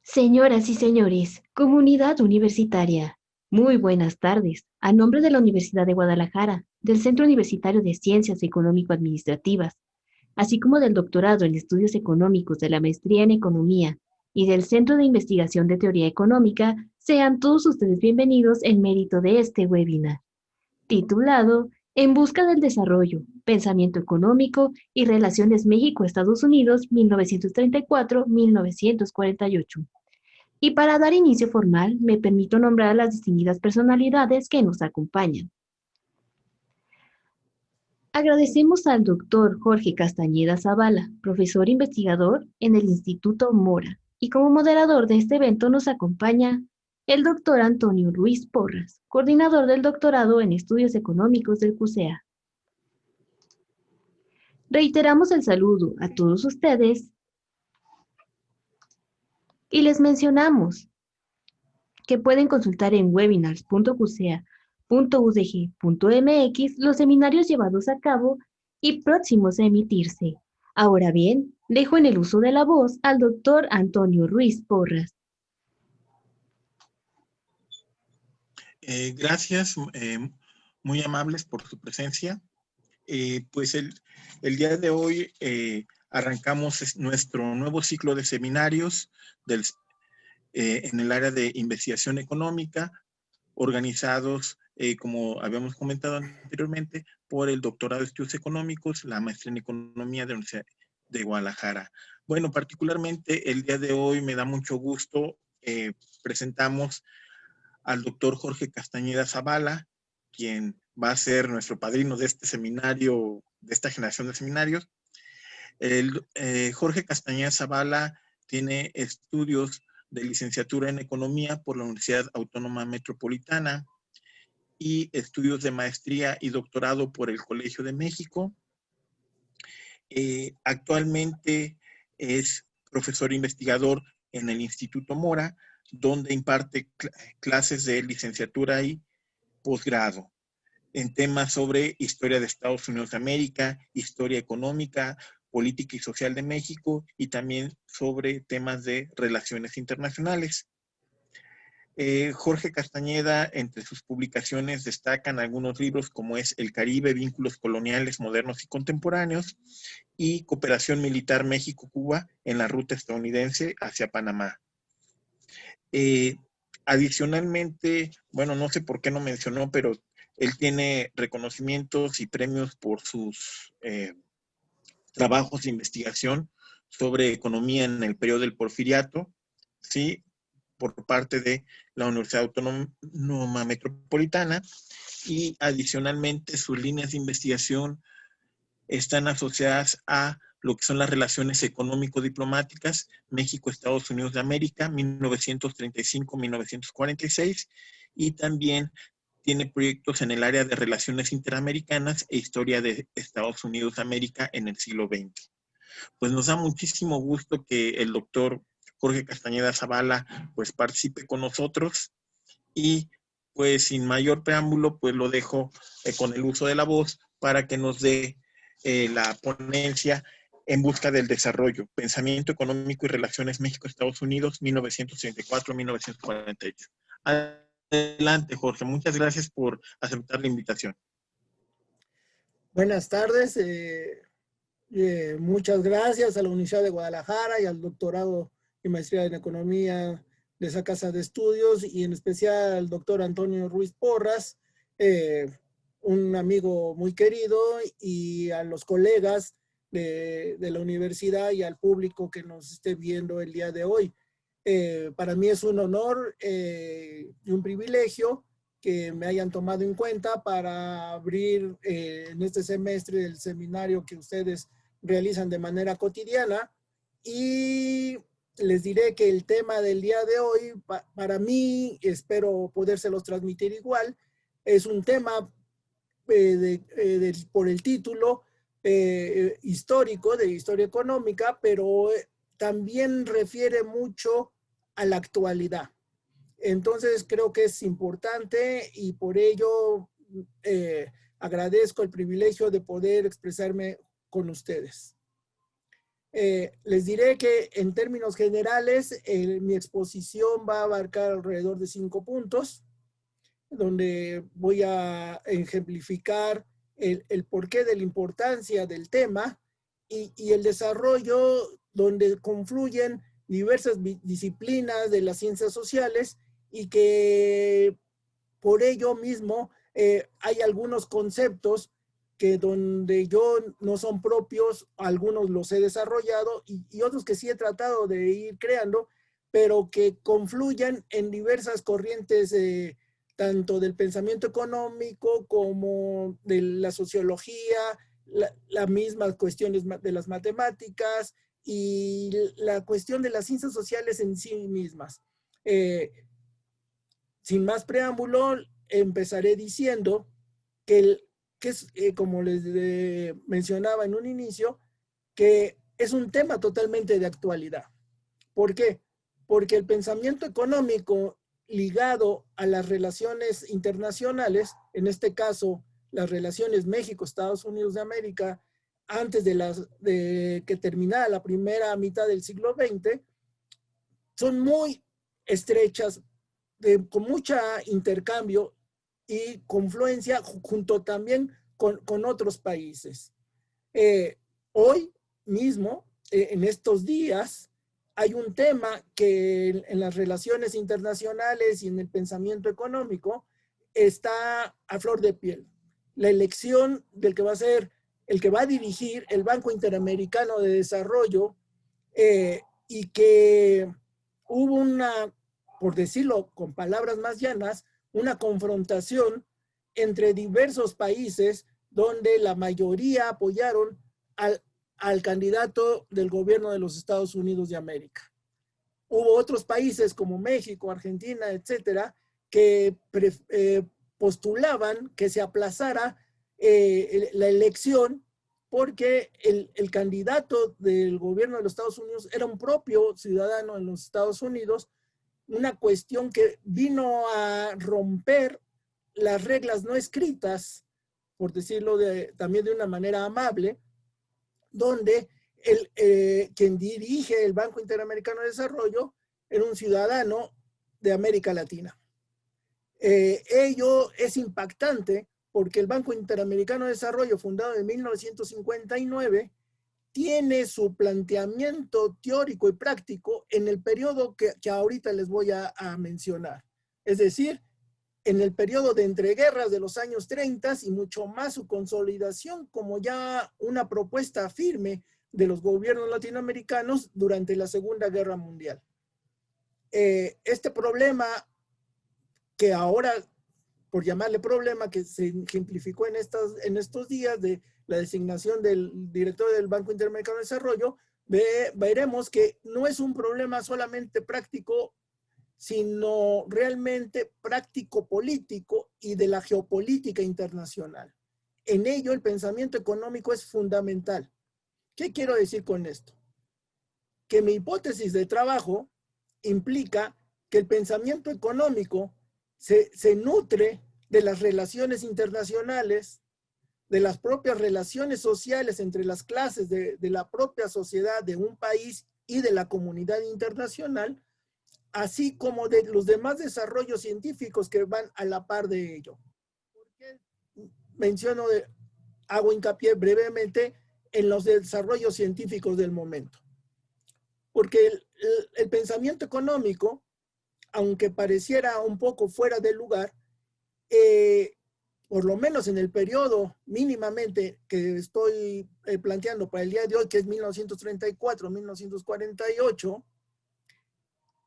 Señoras y señores, comunidad universitaria, muy buenas tardes. A nombre de la Universidad de Guadalajara, del Centro Universitario de Ciencias Económico-Administrativas, así como del doctorado en Estudios Económicos de la Maestría en Economía y del Centro de Investigación de Teoría Económica, sean todos ustedes bienvenidos en mérito de este webinar, titulado En busca del desarrollo, pensamiento económico y relaciones México-Estados Unidos 1934-1948. Y para dar inicio formal, me permito nombrar a las distinguidas personalidades que nos acompañan. Agradecemos al doctor Jorge Castañeda Zavala, profesor investigador en el Instituto Mora, y como moderador de este evento nos acompaña el doctor Antonio Ruiz Porras, coordinador del doctorado en Estudios Económicos del CUSEA. Reiteramos el saludo a todos ustedes y les mencionamos que pueden consultar en webinars.cusea.udg.mx los seminarios llevados a cabo y próximos a emitirse. Ahora bien, dejo en el uso de la voz al doctor Antonio Ruiz Porras. Gracias, muy amables por su presencia. Pues el día de hoy arrancamos nuestro nuevo ciclo de seminarios en el área de investigación económica, organizados, como habíamos comentado anteriormente, por el doctorado de Estudios Económicos, la maestría en Economía de la Universidad de Guadalajara. Bueno, particularmente el día de hoy me da mucho gusto, presentamos al doctor Jorge Castañeda Zavala, quien va a ser nuestro padrino de este seminario, de esta generación de seminarios. Jorge Castañeda Zavala tiene estudios de licenciatura en Economía por la Universidad Autónoma Metropolitana y estudios de maestría y doctorado por el Colegio de México. Actualmente es profesor investigador en el Instituto Mora, donde imparte clases de licenciatura y posgrado en temas sobre historia de Estados Unidos de América, historia económica, política y social de México y también sobre temas de relaciones internacionales. Jorge Castañeda, entre sus publicaciones destacan algunos libros como es El Caribe, Vínculos Coloniales Modernos y Contemporáneos y Cooperación Militar México-Cuba en la ruta estadounidense hacia Panamá. Adicionalmente, bueno, no sé por qué no mencionó, pero él tiene reconocimientos y premios por sus trabajos de investigación sobre economía en el periodo del Porfiriato, ¿sí? Por parte de la Universidad Autónoma Metropolitana, y adicionalmente sus líneas de investigación están asociadas a lo que son las relaciones económico-diplomáticas México-Estados Unidos de América, 1935-1946, y también tiene proyectos en el área de relaciones interamericanas e historia de Estados Unidos de América en el siglo XX. Pues nos da muchísimo gusto que el doctor Jorge Castañeda Zavala pues participe con nosotros y pues sin mayor preámbulo pues lo dejo con el uso de la voz para que nos dé la ponencia En busca del desarrollo, pensamiento económico y relaciones México-Estados Unidos 1934-1948. Adelante, Jorge, muchas gracias por aceptar la invitación. Buenas tardes, muchas gracias a la Universidad de Guadalajara y al doctorado y maestría en Economía de esa casa de estudios, y en especial al doctor Antonio Ruiz Porras, un amigo muy querido, y a los colegas de la universidad y al público que nos esté viendo el día de hoy. Para mí es un honor y un privilegio que me hayan tomado en cuenta para abrir en este semestre el seminario que ustedes realizan de manera cotidiana. Y les diré que el tema del día de hoy, para mí, espero podérselos transmitir igual, es un tema por el título histórico, de historia económica, pero también refiere mucho a la actualidad. Entonces creo que es importante y por ello agradezco el privilegio de poder expresarme con ustedes. Les diré que en términos generales mi exposición va a abarcar alrededor de 5 puntos, donde voy a ejemplificar el porqué de la importancia del tema y el desarrollo donde confluyen diversas disciplinas de las ciencias sociales y que por ello mismo hay algunos conceptos que donde yo no son propios, algunos los he desarrollado y otros que sí he tratado de ir creando, pero que confluyen en diversas corrientes tanto del pensamiento económico como de la sociología, las mismas cuestiones de las matemáticas y la cuestión de las ciencias sociales en sí mismas. Sin más preámbulo, empezaré diciendo que es, como les mencionaba en un inicio, que es un tema totalmente de actualidad. ¿Por qué? Porque el pensamiento económico ligado a las relaciones internacionales, en este caso las relaciones México-Estados Unidos de América, antes de que terminara la primera mitad del siglo XX, son muy estrechas, con mucho intercambio y confluencia junto también con otros países. Hoy mismo, en estos días, hay un tema que en las relaciones internacionales y en el pensamiento económico está a flor de piel. La elección del que va a ser, el que va a dirigir el Banco Interamericano de Desarrollo y que hubo una, por decirlo con palabras más llanas, una confrontación entre diversos países donde la mayoría apoyaron al candidato del gobierno de los Estados Unidos de América. Hubo otros países como México, Argentina, etcétera, que postulaban que se aplazara la elección porque el candidato del gobierno de los Estados Unidos era un propio ciudadano en los Estados Unidos, una cuestión que vino a romper las reglas no escritas, por decirlo también de una manera amable, donde quien dirige el Banco Interamericano de Desarrollo era un ciudadano de América Latina. Ello es impactante porque el Banco Interamericano de Desarrollo, fundado en 1959, tiene su planteamiento teórico y práctico en el periodo que ahorita les voy a mencionar. Es decir, en el periodo de entreguerras de los años 30 y mucho más su consolidación como ya una propuesta firme de los gobiernos latinoamericanos durante la Segunda Guerra Mundial. Este problema que ahora, por llamarle problema, que se ejemplificó en estos días de la designación del director del Banco Interamericano de Desarrollo, veremos que no es un problema solamente práctico, sino realmente práctico político y de la geopolítica internacional. En ello el pensamiento económico es fundamental. ¿Qué quiero decir con esto? Que mi hipótesis de trabajo implica que el pensamiento económico se nutre de las relaciones internacionales, de las propias relaciones sociales entre las clases de la propia sociedad de un país y de la comunidad internacional, así como de los demás desarrollos científicos que van a la par de ello. ¿Por qué hago hincapié brevemente en los desarrollos científicos del momento? Porque el pensamiento económico, aunque pareciera un poco fuera de lugar, por lo menos en el periodo mínimamente que estoy planteando para el día de hoy, que es 1934-1948,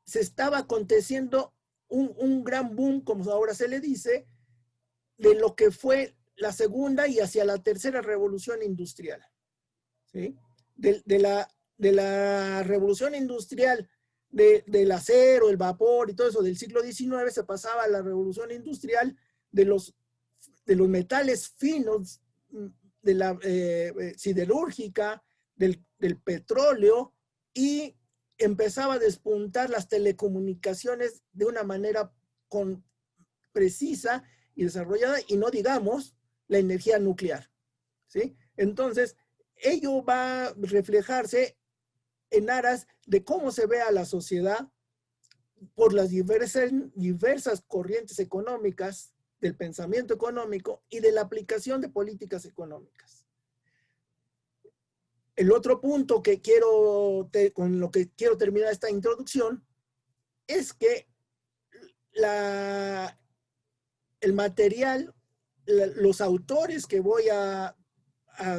se estaba aconteciendo un gran boom, como ahora se le dice, de lo que fue la segunda y hacia la tercera revolución industrial. ¿Sí? De la revolución industrial del acero, el vapor y todo eso del siglo XIX, se pasaba a la revolución industrial de los metales finos, de la siderúrgica, del petróleo, y empezaba a despuntar las telecomunicaciones de una manera precisa y desarrollada, y no digamos la energía nuclear, ¿sí? Entonces, ello va a reflejarse en aras de cómo se ve a la sociedad por las diversas corrientes económicas del pensamiento económico y de la aplicación de políticas económicas. El otro punto que con lo que quiero terminar esta introducción es que el material, los autores que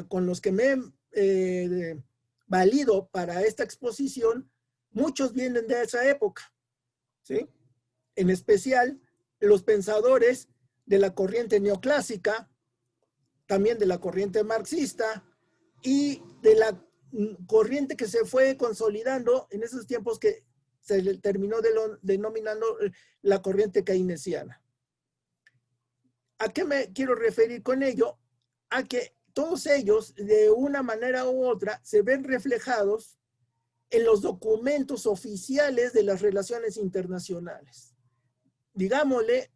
con los que me he valido para esta exposición, muchos vienen de esa época, ¿sí? En especial los pensadores de la corriente neoclásica, también de la corriente marxista y de la corriente que se fue consolidando en esos tiempos que se terminó denominando la corriente keynesiana. ¿A qué me quiero referir con ello? A que todos ellos, de una manera u otra, se ven reflejados en los documentos oficiales de las relaciones internacionales. Digámosle,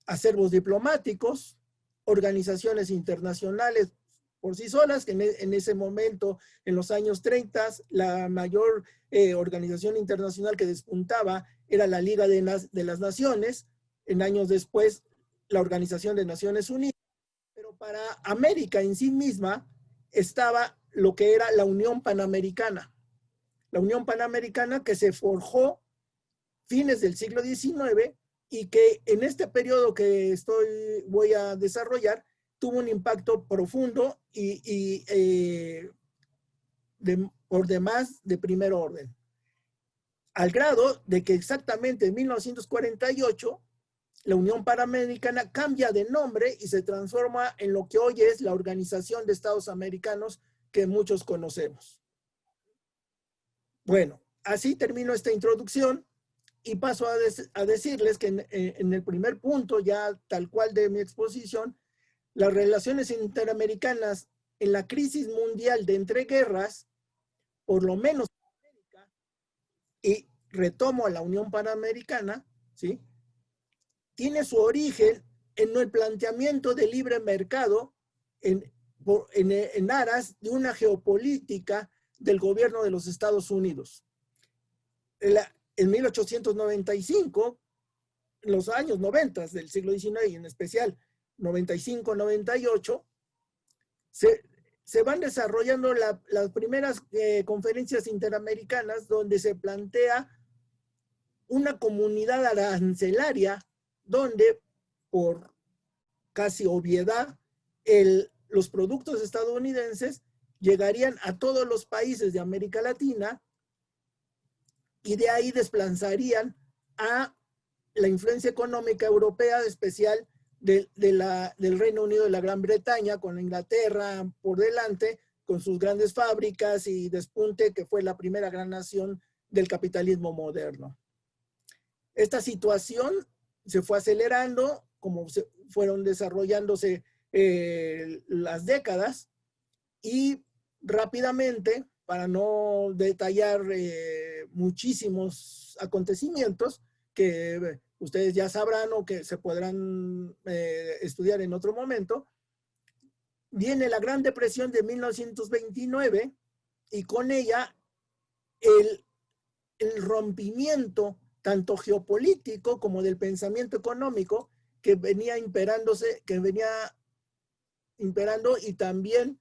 acervos diplomáticos, organizaciones internacionales por sí solas, que en ese momento, en los años 30, la mayor organización internacional que despuntaba era la Liga de las Naciones, en años después la Organización de Naciones Unidas, pero para América en sí misma estaba lo que era la Unión Panamericana. La Unión Panamericana que se forjó fines del siglo XIX y que en este periodo que voy a desarrollar tuvo un impacto profundo y por demás de primer orden. Al grado de que exactamente en 1948 la Unión Panamericana cambia de nombre y se transforma en lo que hoy es la Organización de Estados Americanos que muchos conocemos. Bueno, así termino esta introducción y paso a decirles que en el primer punto, ya tal cual de mi exposición, las relaciones interamericanas en la crisis mundial de entreguerras, por lo menos en América, y retomo a la Unión Panamericana, ¿sí?, tiene su origen en el planteamiento de libre mercado en aras de una geopolítica del gobierno de los Estados Unidos. En 1895, en los años 90 del siglo XIX, y en especial 95-98, se van desarrollando las primeras conferencias interamericanas donde se plantea una comunidad arancelaria donde, por casi obviedad, los productos estadounidenses llegarían a todos los países de América Latina y de ahí desplazarían a la influencia económica europea, en especial del Reino Unido y la Gran Bretaña, con Inglaterra por delante, con sus grandes fábricas y despunte, que fue la primera gran nación del capitalismo moderno. Esta situación se fue acelerando, como fueron desarrollándose las décadas, y rápidamente, para no detallar muchísimos acontecimientos que ustedes ya sabrán o que se podrán estudiar en otro momento, viene la Gran Depresión de 1929 y con ella el rompimiento tanto geopolítico como del pensamiento económico que venía imperando y también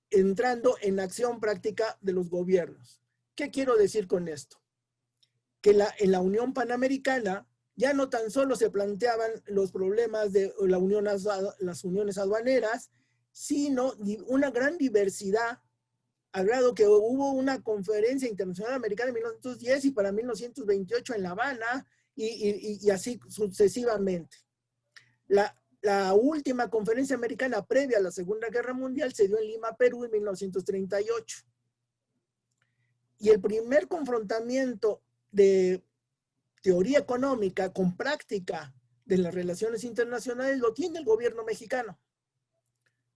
entrando en acción práctica de los gobiernos. ¿Qué quiero decir con esto? Que en la Unión Panamericana ya no tan solo se planteaban los problemas de las uniones aduaneras, sino una gran diversidad, al grado que hubo una conferencia internacional americana en 1910 y para 1928 en La Habana y así sucesivamente. La última conferencia americana previa a la Segunda Guerra Mundial se dio en Lima, Perú, en 1938. Y el primer confrontamiento de teoría económica con práctica de las relaciones internacionales lo tiene el gobierno mexicano.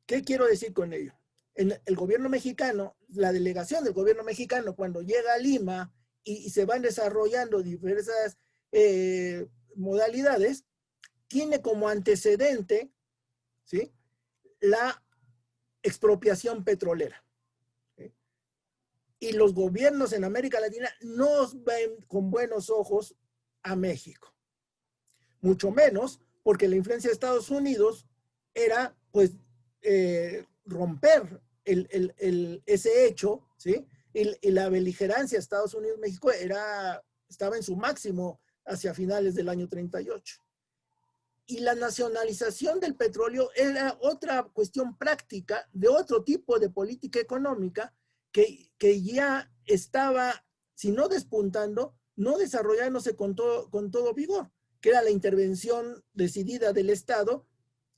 ¿Qué quiero decir con ello? En el gobierno mexicano, la delegación del gobierno mexicano, cuando llega a Lima y se van desarrollando diversas modalidades, tiene como antecedente, ¿sí?, la expropiación petrolera. ¿Sí? y los gobiernos en América Latina no ven con buenos ojos a México. Mucho menos porque la influencia de Estados Unidos era, pues, romper ese hecho, ¿sí? Y la beligerancia de Estados Unidos-México estaba en su máximo hacia finales del año 38. Y la nacionalización del petróleo era otra cuestión práctica de otro tipo de política económica que ya estaba, si no despuntando, no desarrollándose con todo vigor, que era la intervención decidida del Estado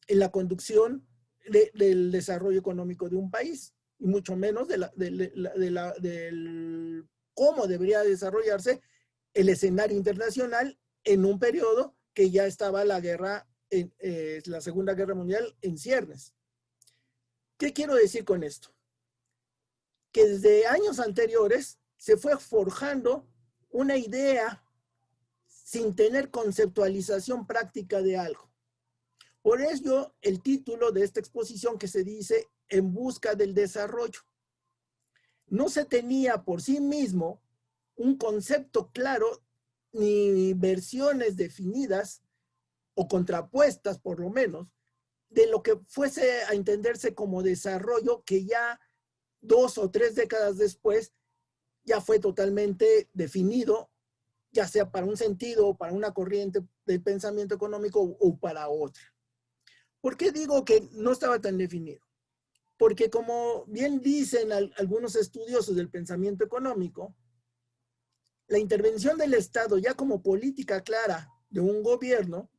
en la conducción del desarrollo económico de un país, y mucho menos del cómo debería desarrollarse el escenario internacional en un periodo que ya estaba la Segunda Guerra Mundial en ciernes. ¿Qué quiero decir con esto? Que desde años anteriores se fue forjando una idea sin tener conceptualización práctica de algo. Por ello, el título de esta exposición que se dice En busca del desarrollo. No se tenía por sí mismo un concepto claro ni versiones definidas o contrapuestas, por lo menos, de lo que fuese a entenderse como desarrollo, que ya 2 o 3 décadas después ya fue totalmente definido, ya sea para un sentido o para una corriente del pensamiento económico o para otra. ¿Por qué digo que no estaba tan definido? Porque como bien dicen algunos estudiosos del pensamiento económico, la intervención del Estado ya como política clara de un gobierno,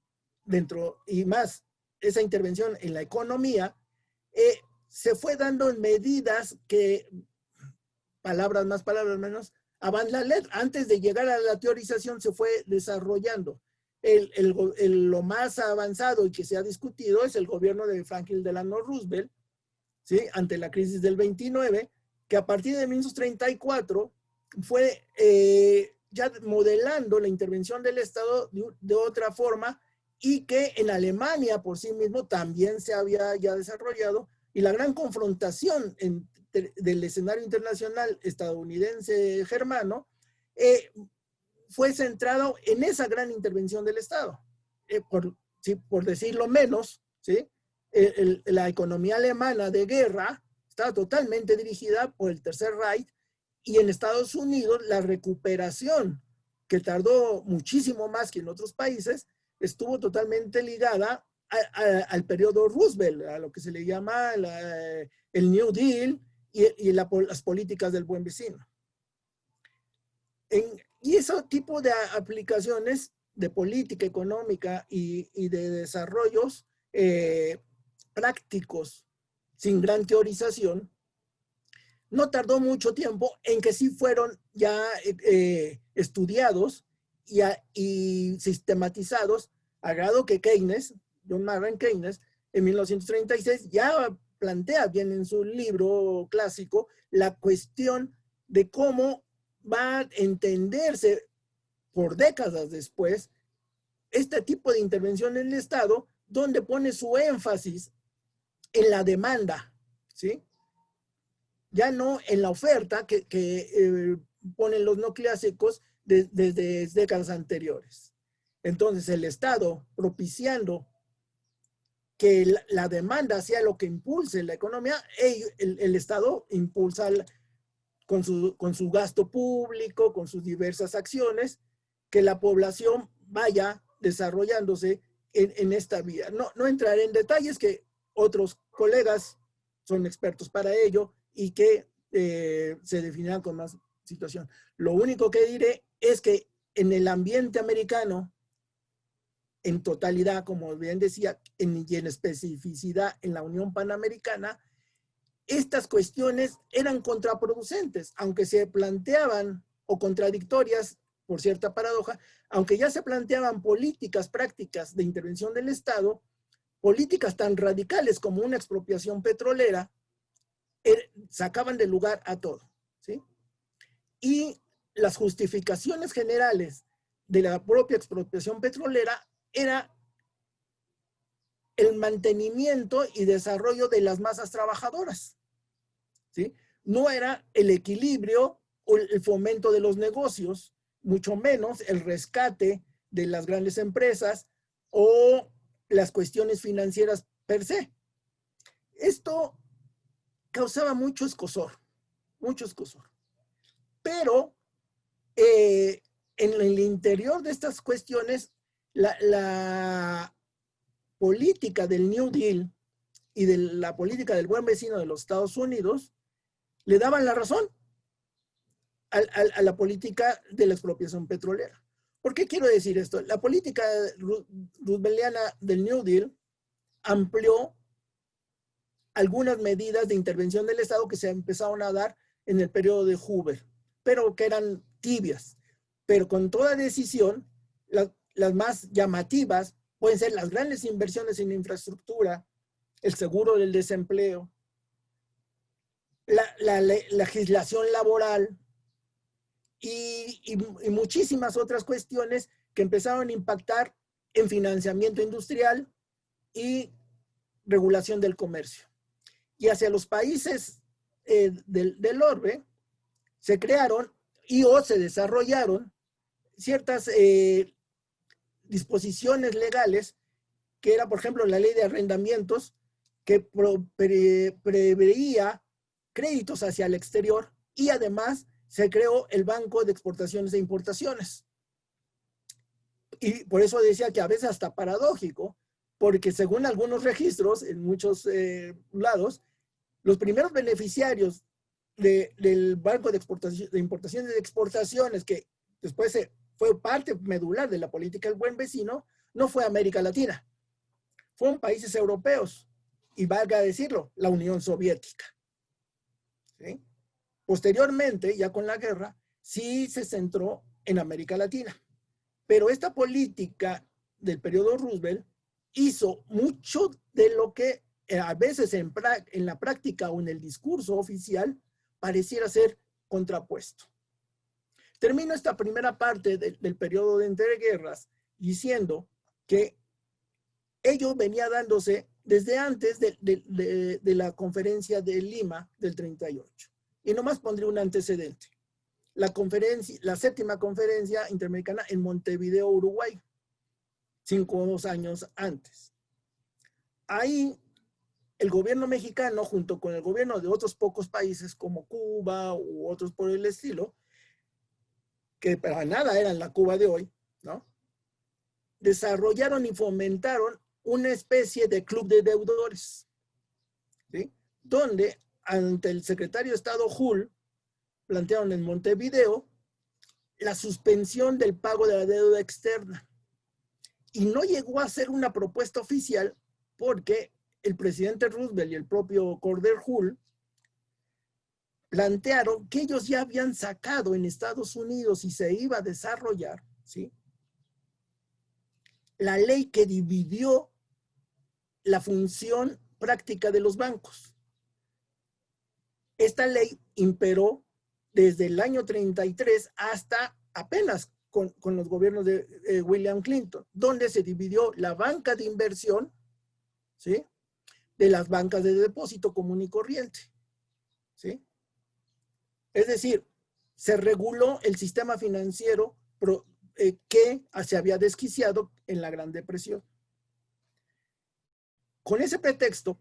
y más esa intervención en la economía, se fue dando en medidas que, palabras más, palabras menos, antes de llegar a la teorización se fue desarrollando. Lo más avanzado y que se ha discutido es el gobierno de Franklin Delano Roosevelt, ¿sí? Ante la crisis del 29, que a partir de 1934 fue ya modelando la intervención del Estado de otra forma, y que en Alemania por sí mismo también se había ya desarrollado, y la gran confrontación del escenario internacional estadounidense germano fue centrado en esa gran intervención del Estado. Por decirlo menos, ¿sí? La economía alemana de guerra estaba totalmente dirigida por el Tercer Reich, y en Estados Unidos la recuperación, que tardó muchísimo más que en otros países, estuvo totalmente ligada al periodo Roosevelt, a lo que se le llama el New Deal y las políticas del buen vecino. Y ese tipo de aplicaciones de política económica y de desarrollos prácticos sin gran teorización, no tardó mucho tiempo en que sí fueron ya estudiados y sistematizados, a grado que Keynes, John Maynard Keynes, en 1936 ya plantea bien en su libro clásico la cuestión de cómo va a entenderse por décadas después este tipo de intervención en el Estado, donde pone su énfasis en la demanda, ¿sí? Ya no en la oferta que ponen los neoclásicos desde décadas anteriores. Entonces, el Estado propiciando que la demanda sea lo que impulse la economía, el Estado impulsa con su gasto público, con sus diversas acciones, que la población vaya desarrollándose en esta vía. No entraré en detalles, que otros colegas son expertos para ello y que se definirán con más situación. Lo único que diré es que en el ambiente americano, en totalidad, como bien decía, y en especificidad en la Unión Panamericana, estas cuestiones eran contraproducentes, aunque se planteaban, o contradictorias, por cierta paradoja, aunque ya se planteaban políticas prácticas de intervención del Estado, políticas tan radicales como una expropiación petrolera, sacaban de lugar a todo, ¿sí? Y las justificaciones generales de la propia expropiación petrolera era el mantenimiento y desarrollo de las masas trabajadoras, ¿sí? no era el equilibrio o el fomento de los negocios, mucho menos el rescate de las grandes empresas o las cuestiones financieras per se. Esto causaba mucho escozor. Pero en el interior de estas cuestiones, la política del New Deal y de la política del buen vecino de los Estados Unidos le daban la razón a la política de la expropiación petrolera. ¿Por qué quiero decir esto? La política rooseveltiana del New Deal amplió algunas medidas de intervención del Estado que se empezaron a dar en el periodo de Hoover, pero que eran tibias. Pero con toda decisión, las más llamativas pueden ser las grandes inversiones en infraestructura, el seguro del desempleo, la legislación laboral y muchísimas otras cuestiones que empezaron a impactar en financiamiento industrial y regulación del comercio. Y hacia los países del orbe se crearon o se desarrollaron ciertas disposiciones legales, que era, por ejemplo, la ley de arrendamientos, que preveía créditos hacia el exterior, y además se creó el Banco de Exportaciones e Importaciones. Y por eso decía que a veces hasta paradójico, porque según algunos registros, en muchos lados, los primeros beneficiarios del Banco de Importaciones y Exportaciones, que después fue parte medular de la política del buen vecino, no fue América Latina, fueron países europeos, y valga decirlo, la Unión Soviética. ¿Sí? Posteriormente, ya con la guerra, sí se centró en América Latina. Pero esta política del periodo Roosevelt hizo mucho de lo que a veces en la práctica o en el discurso oficial pareciera ser contrapuesto. Termino esta primera parte del periodo de entreguerras diciendo que ello venía dándose desde antes de la conferencia de Lima del 38. Y nomás pondré un antecedente. La séptima conferencia interamericana en Montevideo, Uruguay, 5 años antes. Ahí el gobierno mexicano, junto con el gobierno de otros pocos países como Cuba u otros por el estilo, que para nada eran la Cuba de hoy, ¿no?, desarrollaron y fomentaron una especie de club de deudores, ¿sí?, donde ante el secretario de Estado Hull plantearon en Montevideo la suspensión del pago de la deuda externa. Y no llegó a ser una propuesta oficial porque el presidente Roosevelt y el propio Cordell Hull plantearon que ellos ya habían sacado en Estados Unidos y se iba a desarrollar, ¿sí?, la ley que dividió la función práctica de los bancos. Esta ley imperó desde el año 33 hasta apenas con los gobiernos de William Clinton, donde se dividió la banca de inversión, ¿sí?, de las bancas de depósito común y corriente, ¿sí? Es decir, se reguló el sistema financiero que se había desquiciado en la Gran Depresión. Con ese pretexto,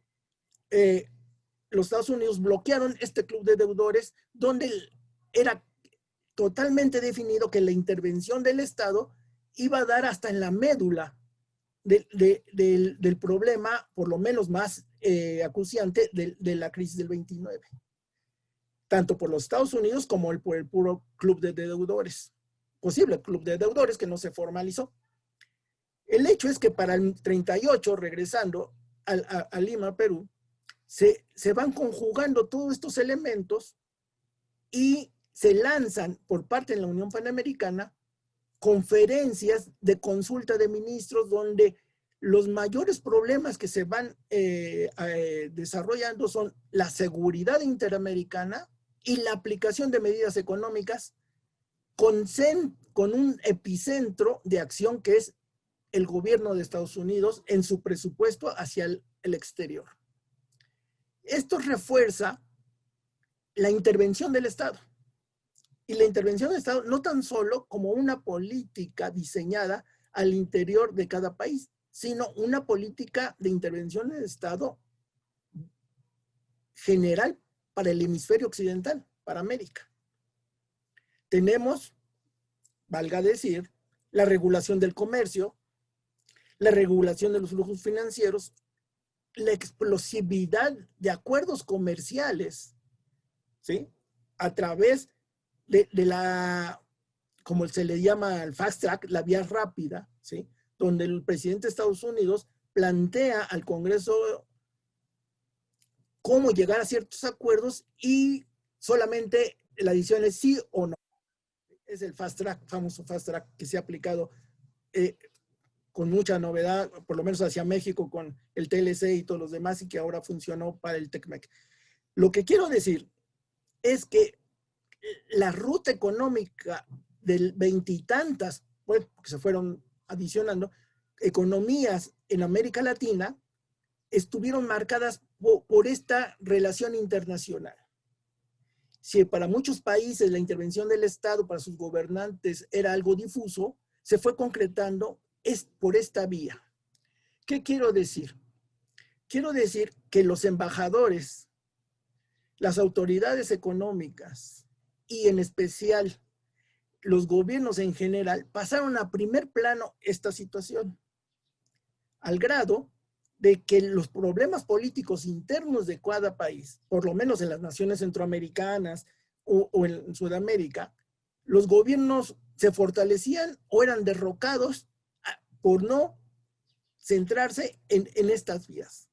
los Estados Unidos bloquearon este club de deudores, donde era totalmente definido que la intervención del Estado iba a dar hasta en la médula del problema, por lo menos más acuciante, de la crisis del 29. Tanto por los Estados Unidos como por el puro club de deudores. Posible club de deudores que no se formalizó. El hecho es que para el 38, regresando a Lima, Perú, se van conjugando todos estos elementos y se lanzan por parte de la Unión Panamericana conferencias de consulta de ministros, donde los mayores problemas que se van desarrollando son la seguridad interamericana y la aplicación de medidas económicas con un epicentro de acción que es el gobierno de Estados Unidos en su presupuesto hacia el exterior. Esto refuerza la intervención del Estado. Y la intervención del Estado no tan solo como una política diseñada al interior de cada país, sino una política de intervención del Estado general para el hemisferio occidental, para América. Tenemos, valga decir, la regulación del comercio, la regulación de los flujos financieros, la explosividad de acuerdos comerciales, ¿sí? A través de la, como se le llama al fast track, la vía rápida, ¿sí? Donde el presidente de Estados Unidos plantea al Congreso cómo llegar a ciertos acuerdos y solamente la decisión es sí o no. Es el fast track, famoso fast track que se ha aplicado con mucha novedad, por lo menos hacia México con el TLC y todos los demás, y que ahora funcionó para el TECMEC. Lo que quiero decir es que la ruta económica del veintitantas, pues, que se fueron adicionando, economías en América Latina estuvieron marcadas por esta relación internacional. Si para muchos países la intervención del Estado para sus gobernantes era algo difuso, se fue concretando por esta vía. ¿Qué quiero decir? Quiero decir que los embajadores, las autoridades económicas y en especial los gobiernos en general pasaron a primer plano esta situación, al grado de que los problemas políticos internos de cada país, por lo menos en las naciones centroamericanas o en Sudamérica, los gobiernos se fortalecían o eran derrocados por no centrarse en estas vías,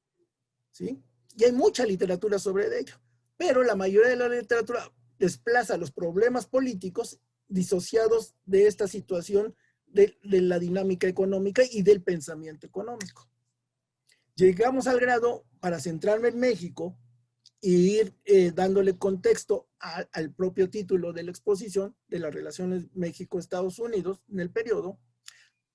¿sí? Y hay mucha literatura sobre ello, pero la mayoría de la literatura desplaza los problemas políticos disociados de esta situación de la dinámica económica y del pensamiento económico. Llegamos al grado, para centrarme en México e ir dándole contexto al propio título de la exposición de las relaciones México-Estados Unidos en el periodo,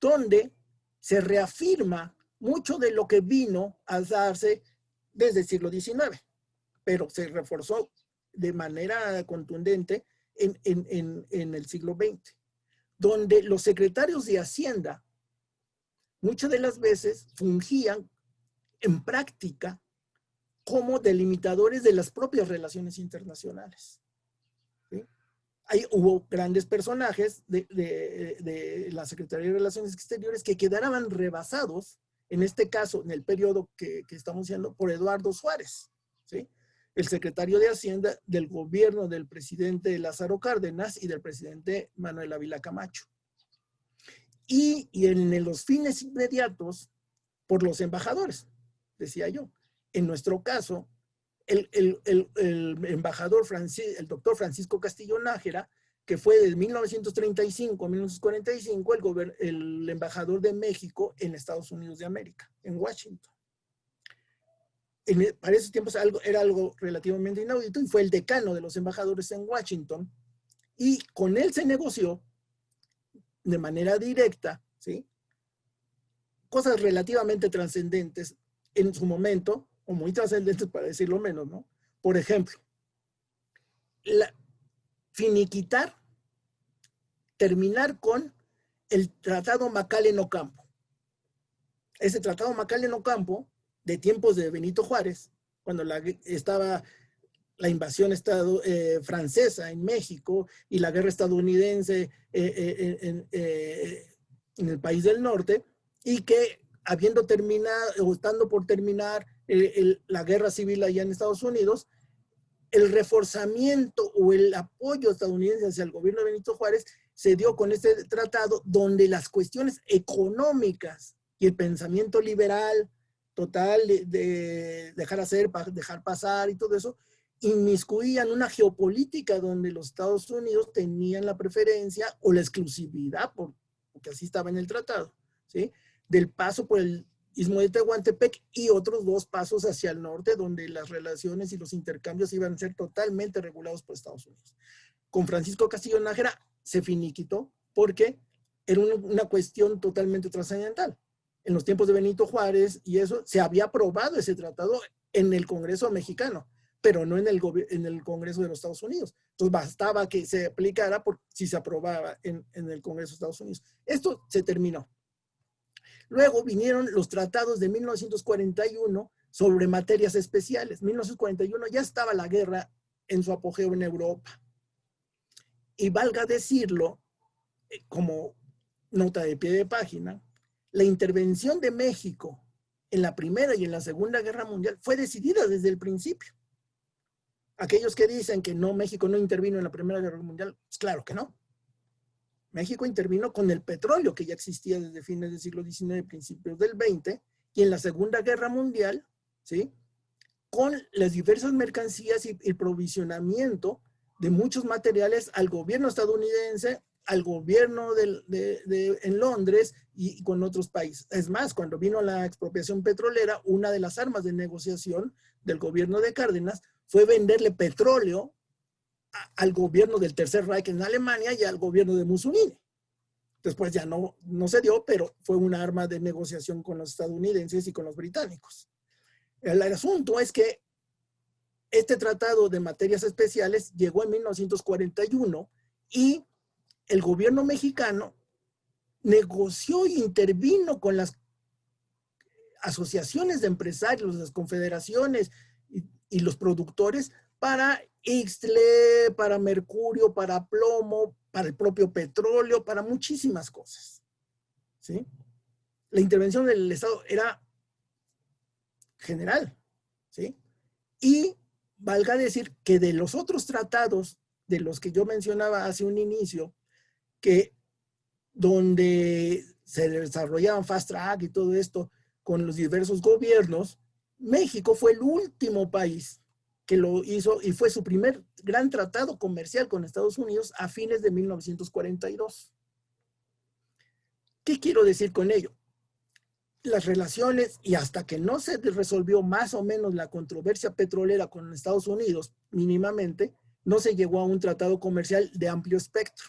donde se reafirma mucho de lo que vino a darse desde el siglo XIX, pero se reforzó de manera contundente en el siglo XX, donde los secretarios de Hacienda muchas de las veces fungían en práctica como delimitadores de las propias relaciones internacionales, ¿sí? Ahí hubo grandes personajes de la Secretaría de Relaciones Exteriores que quedaban rebasados, en este caso, en el periodo que estamos viendo, por Eduardo Suárez, ¿sí? El secretario de Hacienda del gobierno del presidente Lázaro Cárdenas y del presidente Manuel Ávila Camacho. Y en los fines inmediatos, por los embajadores, decía yo. En nuestro caso, el embajador el doctor Francisco Castillo Nájera, que fue de 1935 a 1945 el embajador de México en Estados Unidos de América, en Washington. Para esos tiempos era algo relativamente inaudito y fue el decano de los embajadores en Washington, y con él se negoció de manera directa, ¿sí?, cosas relativamente trascendentes en su momento, o muy trascendentes para decirlo menos, ¿no? Por ejemplo, terminar con el Tratado Macaulay-Ocampo. Ese Tratado Macaulay-Ocampo, de tiempos de Benito Juárez, cuando estaba la invasión francesa en México y la guerra estadounidense en el país del norte, y que habiendo terminado, o estando por terminar la guerra civil allá en Estados Unidos, el reforzamiento o el apoyo estadounidense hacia el gobierno de Benito Juárez se dio con este tratado, donde las cuestiones económicas y el pensamiento liberal total de dejar hacer, dejar pasar y todo eso, inmiscuían una geopolítica donde los Estados Unidos tenían la preferencia o la exclusividad, porque así estaba en el tratado, ¿sí?, del paso por el Istmo de Tehuantepec y otros dos pasos hacia el norte, donde las relaciones y los intercambios iban a ser totalmente regulados por Estados Unidos. Con Francisco Castillo Nájera se finiquitó porque era una cuestión totalmente trascendental. En los tiempos de Benito Juárez y eso, se había aprobado ese tratado en el Congreso mexicano, pero no en el Congreso de los Estados Unidos. Entonces bastaba que se aplicara si se aprobaba en el Congreso de Estados Unidos. Esto se terminó. Luego vinieron los tratados de 1941 sobre materias especiales. 1941 ya estaba la guerra en su apogeo en Europa. Y valga decirlo, como nota de pie de página, la intervención de México en la Primera y en la Segunda Guerra Mundial fue decidida desde el principio. Aquellos que dicen que no, México no intervino en la Primera Guerra Mundial, pues claro que no. México intervino con el petróleo que ya existía desde fines del siglo XIX, principios del XX, y en la Segunda Guerra Mundial, ¿sí?, con las diversas mercancías y el provisionamiento de muchos materiales al gobierno estadounidense, al gobierno en Londres y con otros países. Es más, cuando vino la expropiación petrolera, una de las armas de negociación del gobierno de Cárdenas fue venderle petróleo al gobierno del Tercer Reich en Alemania y al gobierno de Mussolini. Después ya no se dio, pero fue una arma de negociación con los estadounidenses y con los británicos. El asunto es que este tratado de materias especiales llegó en 1941 y el gobierno mexicano negoció e intervino con las asociaciones de empresarios, las confederaciones y los productores para Ixtle, para mercurio, para plomo, para el propio petróleo, para muchísimas cosas, ¿sí? La intervención del Estado era general, ¿sí? Y valga decir que de los otros tratados de los que yo mencionaba hace un inicio, que donde se desarrollaban fast track y todo esto con los diversos gobiernos, México fue el último país que lo hizo y fue su primer gran tratado comercial con Estados Unidos a fines de 1942. ¿Qué quiero decir con ello? Las relaciones, y hasta que no se resolvió más o menos la controversia petrolera con Estados Unidos, mínimamente, no se llegó a un tratado comercial de amplio espectro,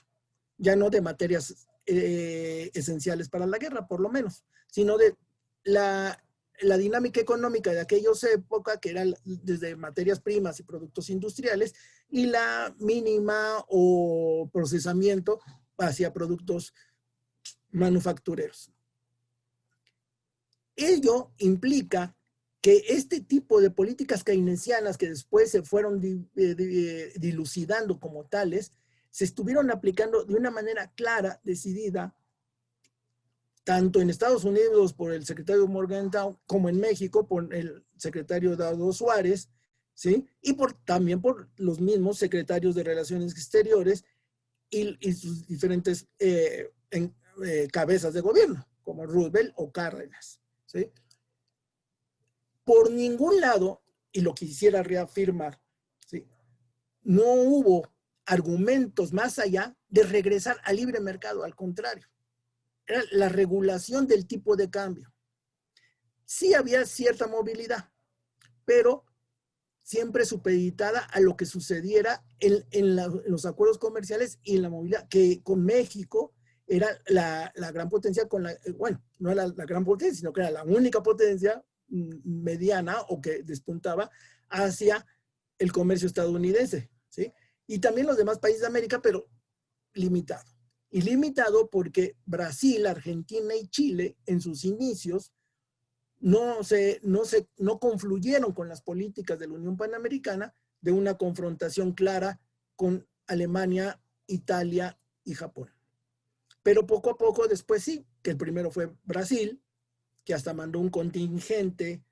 ya no de materias esenciales para la guerra, por lo menos, sino de la dinámica económica de aquellas épocas, que era desde materias primas y productos industriales, y la mínima o procesamiento hacia productos manufactureros. Ello implica que este tipo de políticas keynesianas que después se fueron dilucidando como tales, se estuvieron aplicando de una manera clara, decidida, tanto en Estados Unidos por el secretario Morgenthau, como en México por el secretario Eduardo Suárez, ¿sí? Y también por los mismos secretarios de Relaciones Exteriores y sus diferentes cabezas de gobierno, como Roosevelt o Cárdenas, ¿sí? Por ningún lado, y lo quisiera reafirmar, ¿sí?, no hubo argumentos más allá de regresar al libre mercado, al contrario. Era la regulación del tipo de cambio. Sí había cierta movilidad, pero siempre supeditada a lo que sucediera en los acuerdos comerciales y en la movilidad, que con México era la gran potencia, bueno, no era la gran potencia, sino que era la única potencia mediana o que despuntaba hacia el comercio estadounidense, ¿sí? Y también los demás países de América, pero limitado. Y limitado porque Brasil, Argentina y Chile en sus inicios no confluyeron con las políticas de la Unión Panamericana de una confrontación clara con Alemania, Italia y Japón. Pero poco a poco después sí, que el primero fue Brasil, que hasta mandó un contingente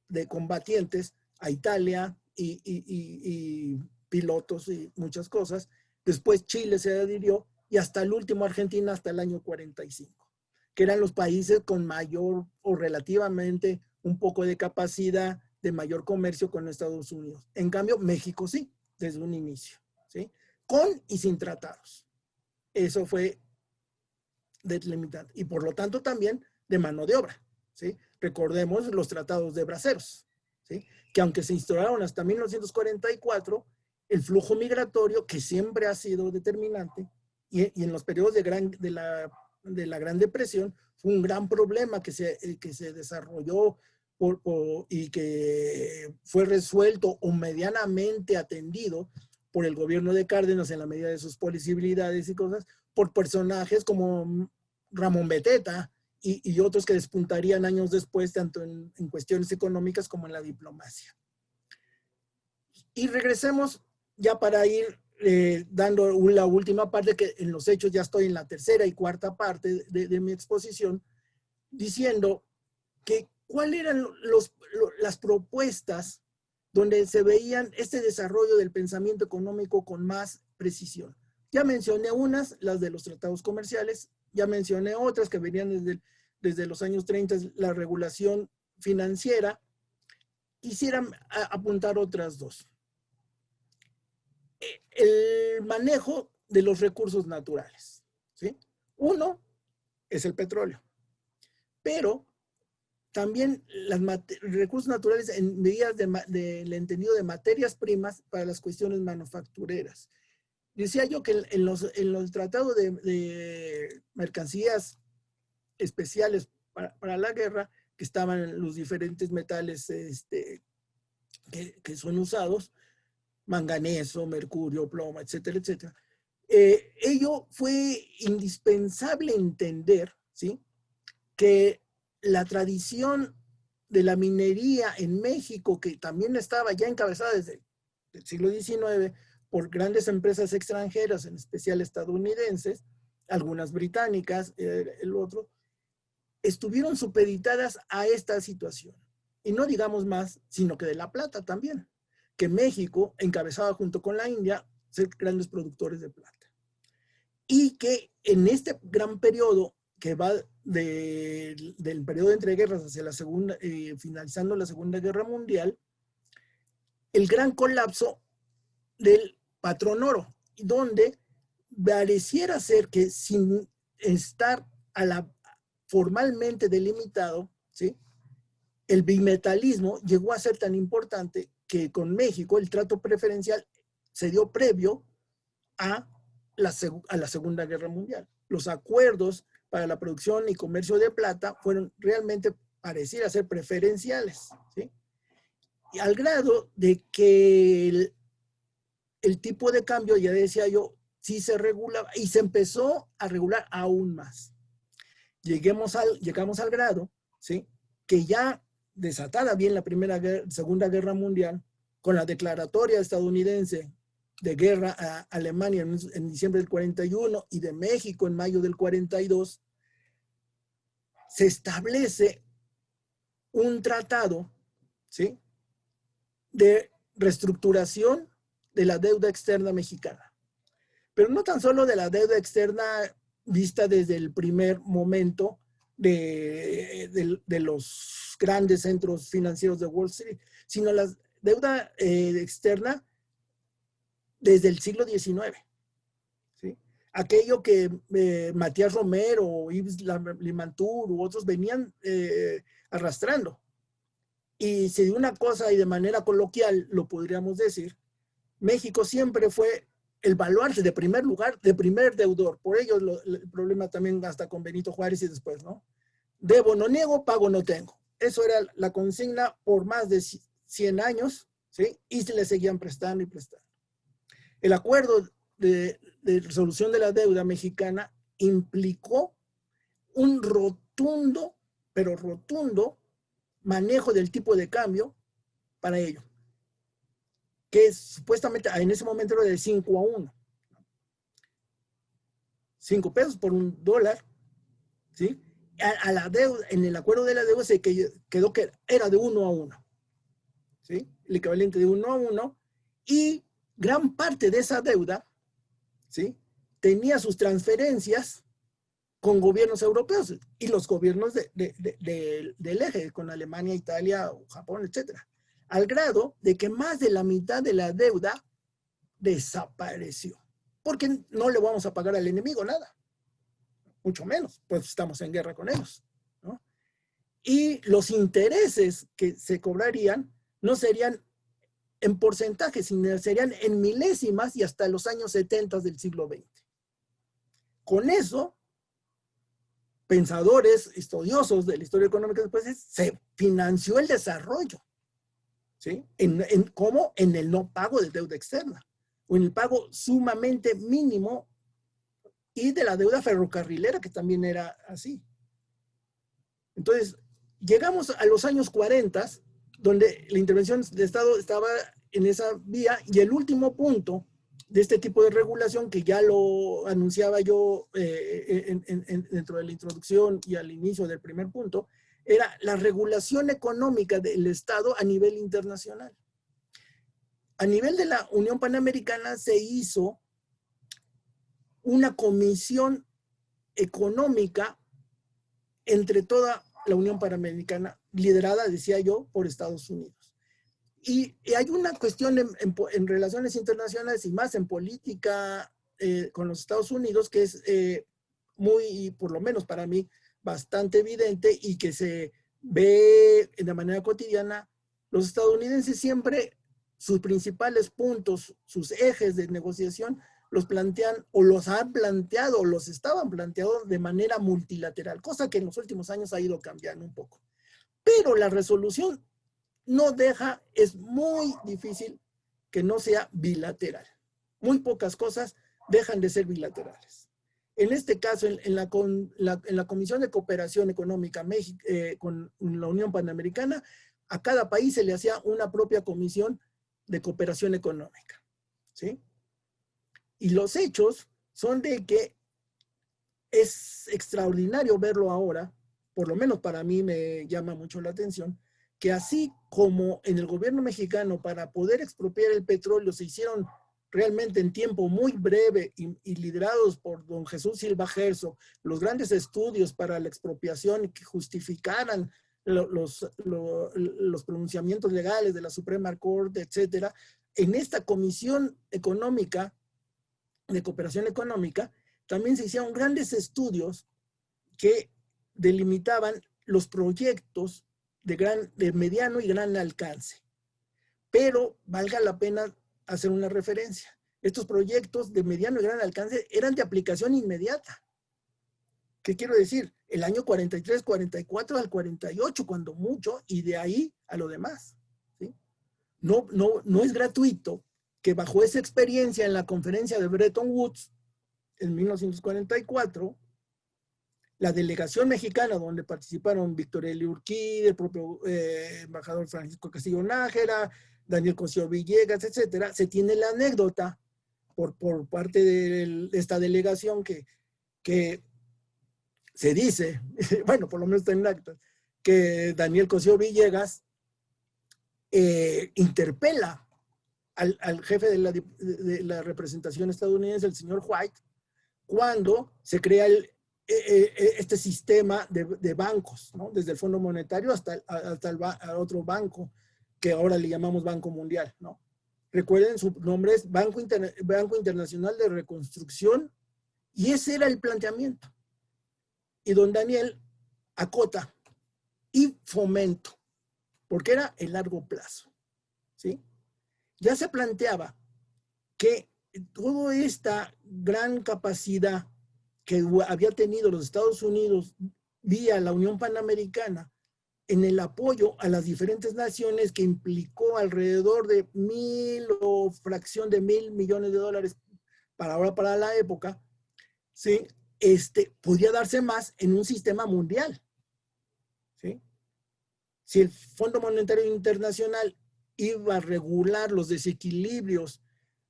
de combatientes a Italia y pilotos y muchas cosas. Después Chile se adhirió y hasta el último Argentina hasta el año 45, que eran los países con mayor o relativamente un poco de capacidad de mayor comercio con Estados Unidos. En cambio, México sí, desde un inicio, ¿sí? Con y sin tratados. Eso fue delimitante. Y por lo tanto también de mano de obra, ¿sí? Recordemos los tratados de Braceros, ¿sí?, que aunque se instauraron hasta 1944, el flujo migratorio, que siempre ha sido determinante, y en los periodos de la Gran Depresión, fue un gran problema que se desarrolló y que fue resuelto o medianamente atendido por el gobierno de Cárdenas en la medida de sus posibilidades y cosas, por personajes como Ramón Beteta y otros que despuntarían años después, tanto en cuestiones económicas como en la diplomacia. Y regresemos ya para ir dando la última parte, que en los hechos ya estoy en la tercera y cuarta parte de mi exposición, diciendo que cuáles eran las propuestas donde se veían este desarrollo del pensamiento económico con más precisión. Ya mencioné unas, las de los tratados comerciales, ya mencioné otras que venían desde los años 30, la regulación financiera. Quisiera apuntar otras dos. El manejo de los recursos naturales, ¿sí? Uno es el petróleo, pero también los recursos naturales en medidas del entendido de materias primas para las cuestiones manufactureras. Decía yo que en los tratados de mercancías especiales para la guerra, que estaban los diferentes metales que son usados, manganeso, mercurio, plomo, etcétera, etcétera. Ello fue indispensable entender, ¿sí?, que la tradición de la minería en México, que también estaba ya encabezada desde el siglo XIX por grandes empresas extranjeras, en especial estadounidenses, algunas británicas, el otro, estuvieron supeditadas a esta situación. Y no digamos más, sino que de la plata también, que México encabezaba junto con la India ser grandes productores de plata. Y que en este gran periodo que va del periodo de entreguerras hacia la segunda, finalizando la Segunda Guerra Mundial, el gran colapso del patrón oro, donde pareciera ser que sin estar formalmente delimitado, ¿sí?, el bimetalismo llegó a ser tan importante que con México el trato preferencial se dio previo a la Segunda Guerra Mundial. Los acuerdos para la producción y comercio de plata fueron realmente, pareciera ser, preferenciales, ¿sí?, y al grado de que el tipo de cambio, ya decía yo, sí se regulaba y se empezó a regular aún más. Llegamos al grado, ¿sí?, que ya desatada bien la Segunda Guerra Mundial, con la declaratoria estadounidense de guerra a Alemania en diciembre del 41 y de México en mayo del 42, se establece un tratado, ¿sí?, de reestructuración de la deuda externa mexicana. Pero no tan solo de la deuda externa vista desde el primer momento de los grandes centros financieros de Wall Street, sino la deuda externa desde el siglo XIX. ¿Sí? Aquello que Matías Romero, Yves Limantour u otros venían arrastrando. Y si de una cosa y de manera coloquial lo podríamos decir, México siempre fue el baluarte de primer lugar, de primer deudor. Por ello el problema también hasta con Benito Juárez y después, ¿no? Debo no niego, pago no tengo. Eso era la consigna por más de 100 años, ¿sí? Y se le seguían prestando y prestando. El acuerdo de resolución de la deuda mexicana implicó un rotundo, pero rotundo, manejo del tipo de cambio para ello, que supuestamente en ese momento era de 5-1. 5 pesos por un dólar, ¿sí? A la deuda, en el acuerdo de la deuda se quedó que era de 1-1, ¿sí? El equivalente de 1-1, y gran parte de esa deuda, ¿sí?, tenía sus transferencias con gobiernos europeos y los gobiernos del eje, con Alemania, Italia, Japón, etcétera, al grado de que más de la mitad de la deuda desapareció, porque no le vamos a pagar al enemigo nada, mucho menos, pues estamos en guerra con ellos, ¿no? Y los intereses que se cobrarían no serían en porcentaje, sino serían en milésimas y hasta los años 70 del siglo XX. Con eso, pensadores estudiosos de la historia económica después, se financió el desarrollo, ¿sí? ¿Cómo? En el no pago de deuda externa, o en el pago sumamente mínimo y de la deuda ferrocarrilera, que también era así. Entonces, llegamos a los años 40, donde la intervención de Estado estaba en esa vía, y el último punto de este tipo de regulación, que ya lo anunciaba yo dentro de la introducción y al inicio del primer punto, era la regulación económica del Estado a nivel internacional. A nivel de la Unión Panamericana se hizo una comisión económica entre toda la Unión Panamericana, liderada, decía yo, por Estados Unidos. Y hay una cuestión en relaciones internacionales y más en política con los Estados Unidos que es muy, por lo menos para mí, bastante evidente y que se ve de manera cotidiana. Los estadounidenses siempre, sus principales puntos, sus ejes de negociación, los plantean o los han planteado o los estaban planteados de manera multilateral, cosa que en los últimos años ha ido cambiando un poco. Pero la resolución no deja, es muy difícil que no sea bilateral. Muy pocas cosas dejan de ser bilaterales. En este caso, en la Comisión de Cooperación Económica con la Unión Panamericana, a cada país se le hacía una propia comisión de cooperación económica, ¿sí? Y los hechos son de que es extraordinario verlo ahora, por lo menos para mí me llama mucho la atención, que así como en el gobierno mexicano para poder expropiar el petróleo se hicieron realmente en tiempo muy breve y liderados por don Jesús Silva Herzog, los grandes estudios para la expropiación que justificaran los pronunciamientos legales de la Suprema Corte, etcétera, en esta Comisión Económica de Cooperación Económica también se hicieron grandes estudios que delimitaban los proyectos de mediano y gran alcance. Pero valga la pena hacer una referencia. Estos proyectos de mediano y gran alcance eran de aplicación inmediata. ¿Qué quiero decir? El año 43, 44 al 48, cuando mucho, y de ahí a lo demás, ¿sí? No es gratuito que bajo esa experiencia en la conferencia de Bretton Woods, en 1944, la delegación mexicana, donde participaron Víctor L. Urquidi, el propio embajador Francisco Castillo Nájera, Daniel Cosío Villegas, etcétera, se tiene la anécdota por parte de esta delegación que se dice, bueno, por lo menos está en acta, que Daniel Cosío Villegas interpela al jefe de la representación estadounidense, el señor White, cuando se crea este sistema de bancos, ¿no? Desde el Fondo Monetario hasta otro banco, que ahora le llamamos Banco Mundial, ¿no? Recuerden, su nombre es Banco Internacional de Reconstrucción, y ese era el planteamiento. Y don Daniel acota y fomento, porque era el largo plazo, ¿sí? Ya se planteaba que toda esta gran capacidad que había tenido los Estados Unidos vía la Unión Panamericana en el apoyo a las diferentes naciones, que implicó alrededor de 1,000 o fracción de 1,000 millones de dólares para la época, ¿sí? Podía darse más en un sistema mundial, ¿sí? Si el Fondo Monetario Internacional iba a regular los desequilibrios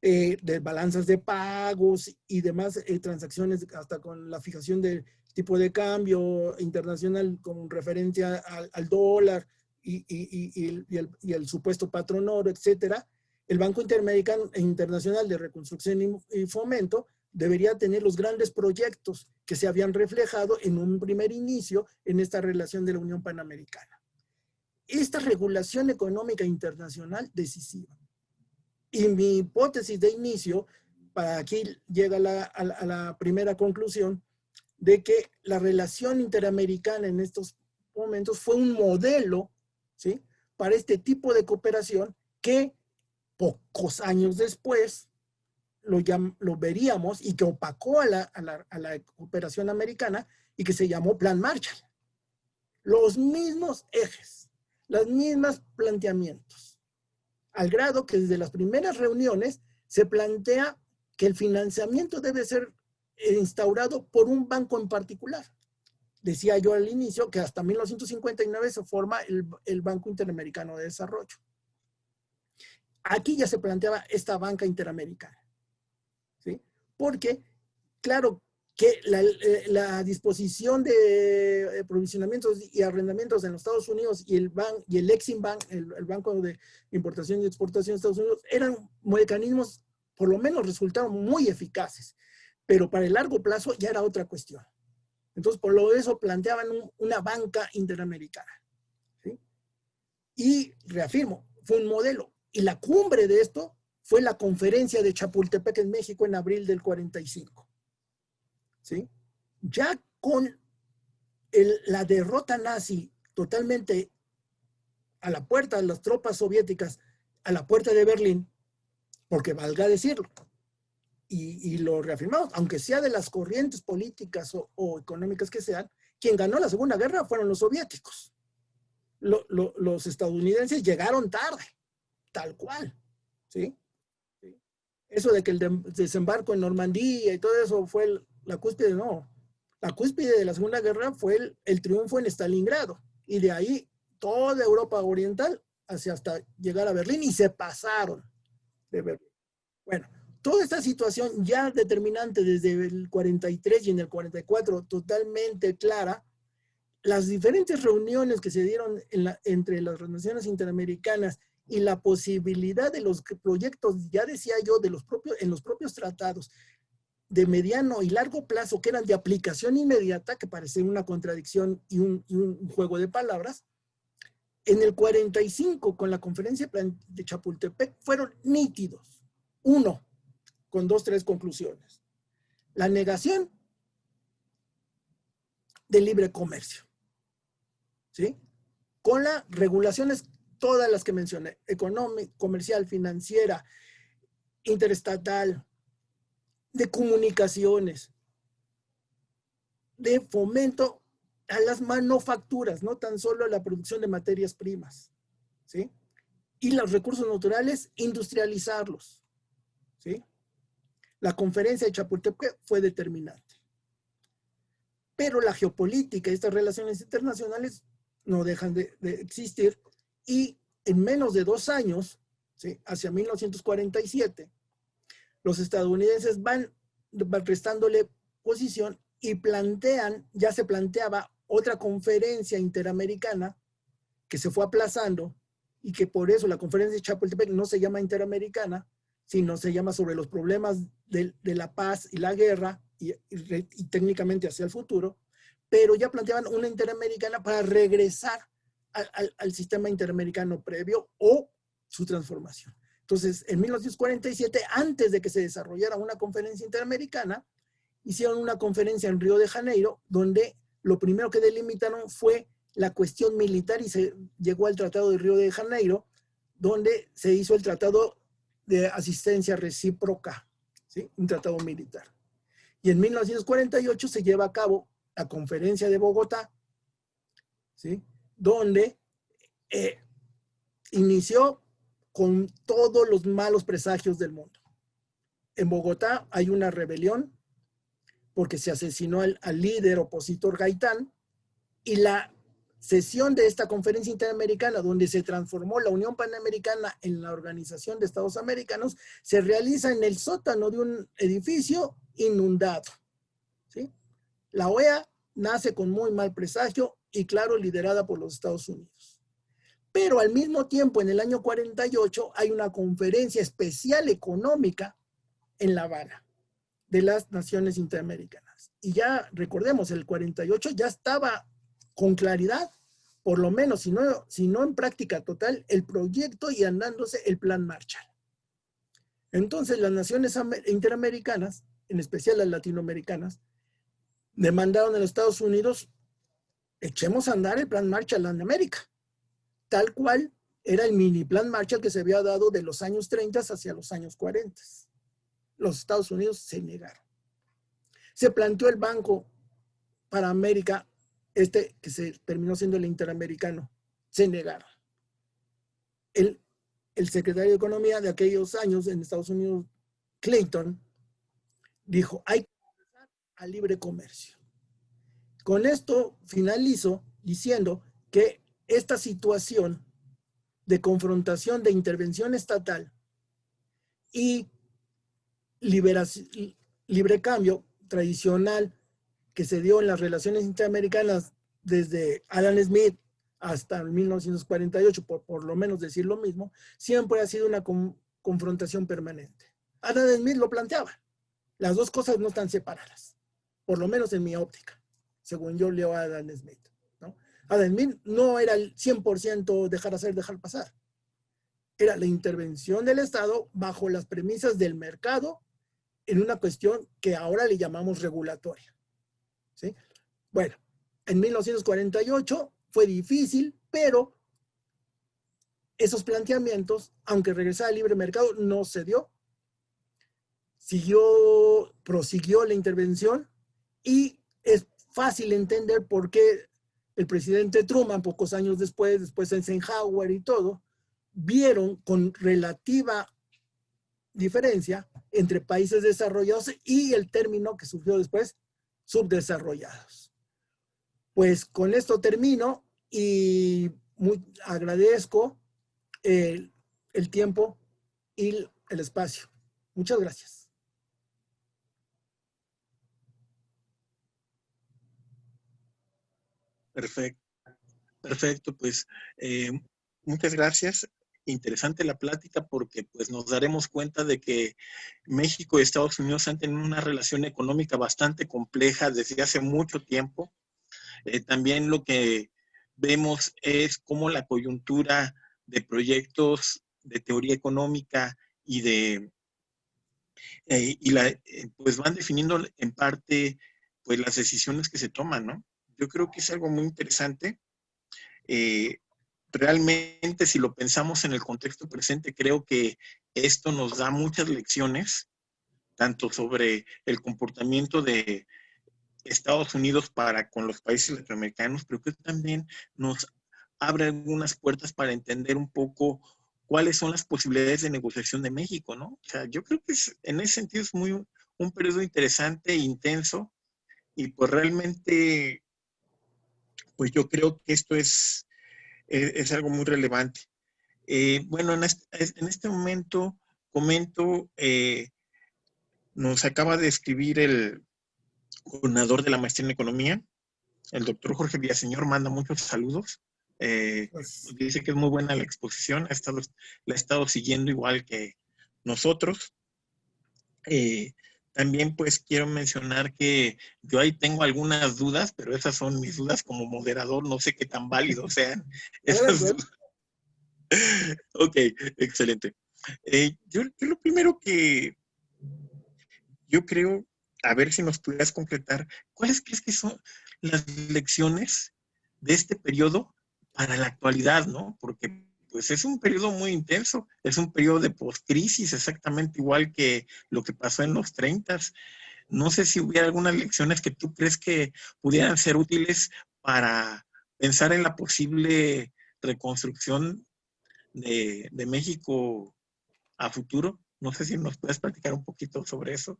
de balanzas de pagos y demás transacciones, hasta con la fijación del tipo de cambio internacional con referencia al dólar y el supuesto patrón oro, etcétera, el Banco Internacional de Reconstrucción y Fomento debería tener los grandes proyectos que se habían reflejado en un primer inicio en esta relación de la Unión Panamericana. Esta regulación económica internacional decisiva. Y mi hipótesis de inicio, para aquí llega a la primera conclusión, de que la relación interamericana en estos momentos fue un modelo, ¿sí?, para este tipo de cooperación que pocos años después lo veríamos, y que opacó a la cooperación americana, y que se llamó Plan Marshall. Los mismos ejes, los mismos planteamientos, al grado que desde las primeras reuniones se plantea que el financiamiento debe ser instaurado por un banco en particular. Decía yo al inicio que hasta 1959 se forma el Banco Interamericano de Desarrollo. Aquí ya se planteaba esta banca interamericana, ¿sí? Porque, claro, que la disposición de provisionamientos y arrendamientos en los Estados Unidos y el Exim Bank, el Banco de Importación y Exportación de Estados Unidos, eran mecanismos, por lo menos resultaron muy eficaces, pero para el largo plazo ya era otra cuestión. Entonces, por lo eso planteaban una banca interamericana, ¿sí? Y reafirmo, fue un modelo. Y la cumbre de esto fue la conferencia de Chapultepec en México en abril del 45. ¿Sí? Ya con la derrota nazi totalmente a la puerta de las tropas soviéticas, a la puerta de Berlín, porque valga decirlo, y lo reafirmamos, aunque sea de las corrientes políticas o económicas que sean, quien ganó la Segunda Guerra fueron los soviéticos. Los estadounidenses llegaron tarde, tal cual, ¿sí? Eso de que el desembarco en Normandía y todo eso fue la cúspide, no. La cúspide de la Segunda Guerra fue el triunfo en Stalingrado, y de ahí toda Europa oriental hasta llegar a Berlín, y se pasaron de Berlín. Bueno, toda esta situación ya determinante desde el 43 y en el 44 totalmente clara, las diferentes reuniones que se dieron entre las naciones interamericanas y la posibilidad de los proyectos, ya decía yo, en los propios tratados de mediano y largo plazo que eran de aplicación inmediata, que parecía una contradicción y un juego de palabras, en el 45 con la conferencia de Chapultepec fueron nítidos. Uno, con 2-3 conclusiones. La negación del libre comercio, ¿sí? Con las regulaciones, todas las que mencioné, económica, comercial, financiera, interestatal, de comunicaciones, de fomento a las manufacturas, no tan solo a la producción de materias primas, ¿sí? Y los recursos naturales, industrializarlos, ¿sí? La conferencia de Chapultepec fue determinante. Pero la geopolítica y estas relaciones internacionales no dejan de existir, y en menos de 2 años, ¿sí?, hacia 1947, los estadounidenses van restándole posición y ya se planteaba otra conferencia interamericana que se fue aplazando, y que por eso la conferencia de Chapultepec no se llama interamericana, sino se llama sobre los problemas de la paz y la guerra y técnicamente hacia el futuro, pero ya planteaban una interamericana para regresar al sistema interamericano previo o su transformación. Entonces, en 1947, antes de que se desarrollara una conferencia interamericana, hicieron una conferencia en Río de Janeiro, donde lo primero que delimitaron fue la cuestión militar, y se llegó al Tratado de Río de Janeiro, donde se hizo el Tratado de Asistencia Recíproca, ¿sí?, un tratado militar. Y en 1948 se lleva a cabo la Conferencia de Bogotá, ¿sí?, donde inició con todos los malos presagios del mundo. En Bogotá hay una rebelión porque se asesinó al líder opositor Gaitán, y la sesión de esta conferencia interamericana, donde se transformó la Unión Panamericana en la Organización de Estados Americanos, se realiza en el sótano de un edificio inundado, ¿sí? La OEA nace con muy mal presagio y, claro, liderada por los Estados Unidos. Pero al mismo tiempo, en el año 48, hay una conferencia especial económica en La Habana de las naciones interamericanas. Y ya recordemos, el 48 ya estaba con claridad, por lo menos, si no en práctica total, el proyecto y andándose el Plan Marshall. Entonces, las naciones interamericanas, en especial las latinoamericanas, demandaron a los Estados Unidos: echemos a andar el Plan Marshall en América, tal cual era el mini Plan Marshall que se había dado de los años 30 hacia los años 40. Los Estados Unidos se negaron. Se planteó el Banco para América, que se terminó siendo el interamericano, se negaron. El secretario de Economía de aquellos años en Estados Unidos, Clinton, dijo, hay que pasar al libre comercio. Con esto finalizo diciendo que esta situación de confrontación de intervención estatal y libre cambio tradicional que se dio en las relaciones interamericanas desde Adam Smith hasta 1948, por lo menos decir lo mismo, siempre ha sido una confrontación permanente. Adam Smith lo planteaba. Las dos cosas no están separadas, por lo menos en mi óptica, según yo leo a Adam Smith, ¿no? Adam Smith no era el 100% dejar hacer, dejar pasar. Era la intervención del Estado bajo las premisas del mercado en una cuestión que ahora le llamamos regulatoria, ¿sí? Bueno, en 1948 fue difícil, pero esos planteamientos, aunque regresara al libre mercado, no se dio. Prosiguió la intervención y es fácil entender por qué el presidente Truman, pocos años después Eisenhower y todo, vieron con relativa diferencia entre países desarrollados y el término que surgió después, subdesarrollados. Pues con esto termino y agradezco el tiempo y el espacio. Muchas gracias. Perfecto, perfecto, pues muchas gracias. Interesante la plática porque pues nos daremos cuenta de que México y Estados Unidos han tenido una relación económica bastante compleja desde hace mucho tiempo. También lo que vemos es cómo la coyuntura de proyectos de teoría económica pues van definiendo en parte pues las decisiones que se toman, ¿no? Yo creo que es algo muy interesante. Realmente, si lo pensamos en el contexto presente, creo que esto nos da muchas lecciones, tanto sobre el comportamiento de Estados Unidos para con los países latinoamericanos, pero que también nos abre algunas puertas para entender un poco cuáles son las posibilidades de negociación de México, ¿no? O sea, yo creo que en ese sentido es un periodo interesante e intenso, y pues realmente, pues yo creo que esto es algo muy relevante. Bueno, en este momento comento, nos acaba de escribir el coordinador de la maestría en economía, el doctor Jorge Villaseñor, manda muchos saludos. Pues, dice que es muy buena la exposición, la ha estado siguiendo igual que nosotros. También pues quiero mencionar que yo ahí tengo algunas dudas, pero esas son mis dudas como moderador, no sé qué tan válidos sean esas dudas. Ok, excelente. Yo lo primero que yo creo, a ver si nos pudieras concretar, ¿cuáles crees que son las lecciones de este periodo para la actualidad, ¿no? Porque pues es un periodo muy intenso, es un periodo de postcrisis, exactamente igual que lo que pasó en los 30s. No sé si hubiera algunas lecciones que tú crees que pudieran ser útiles para pensar en la posible reconstrucción de México a futuro. No sé si nos puedes platicar un poquito sobre eso.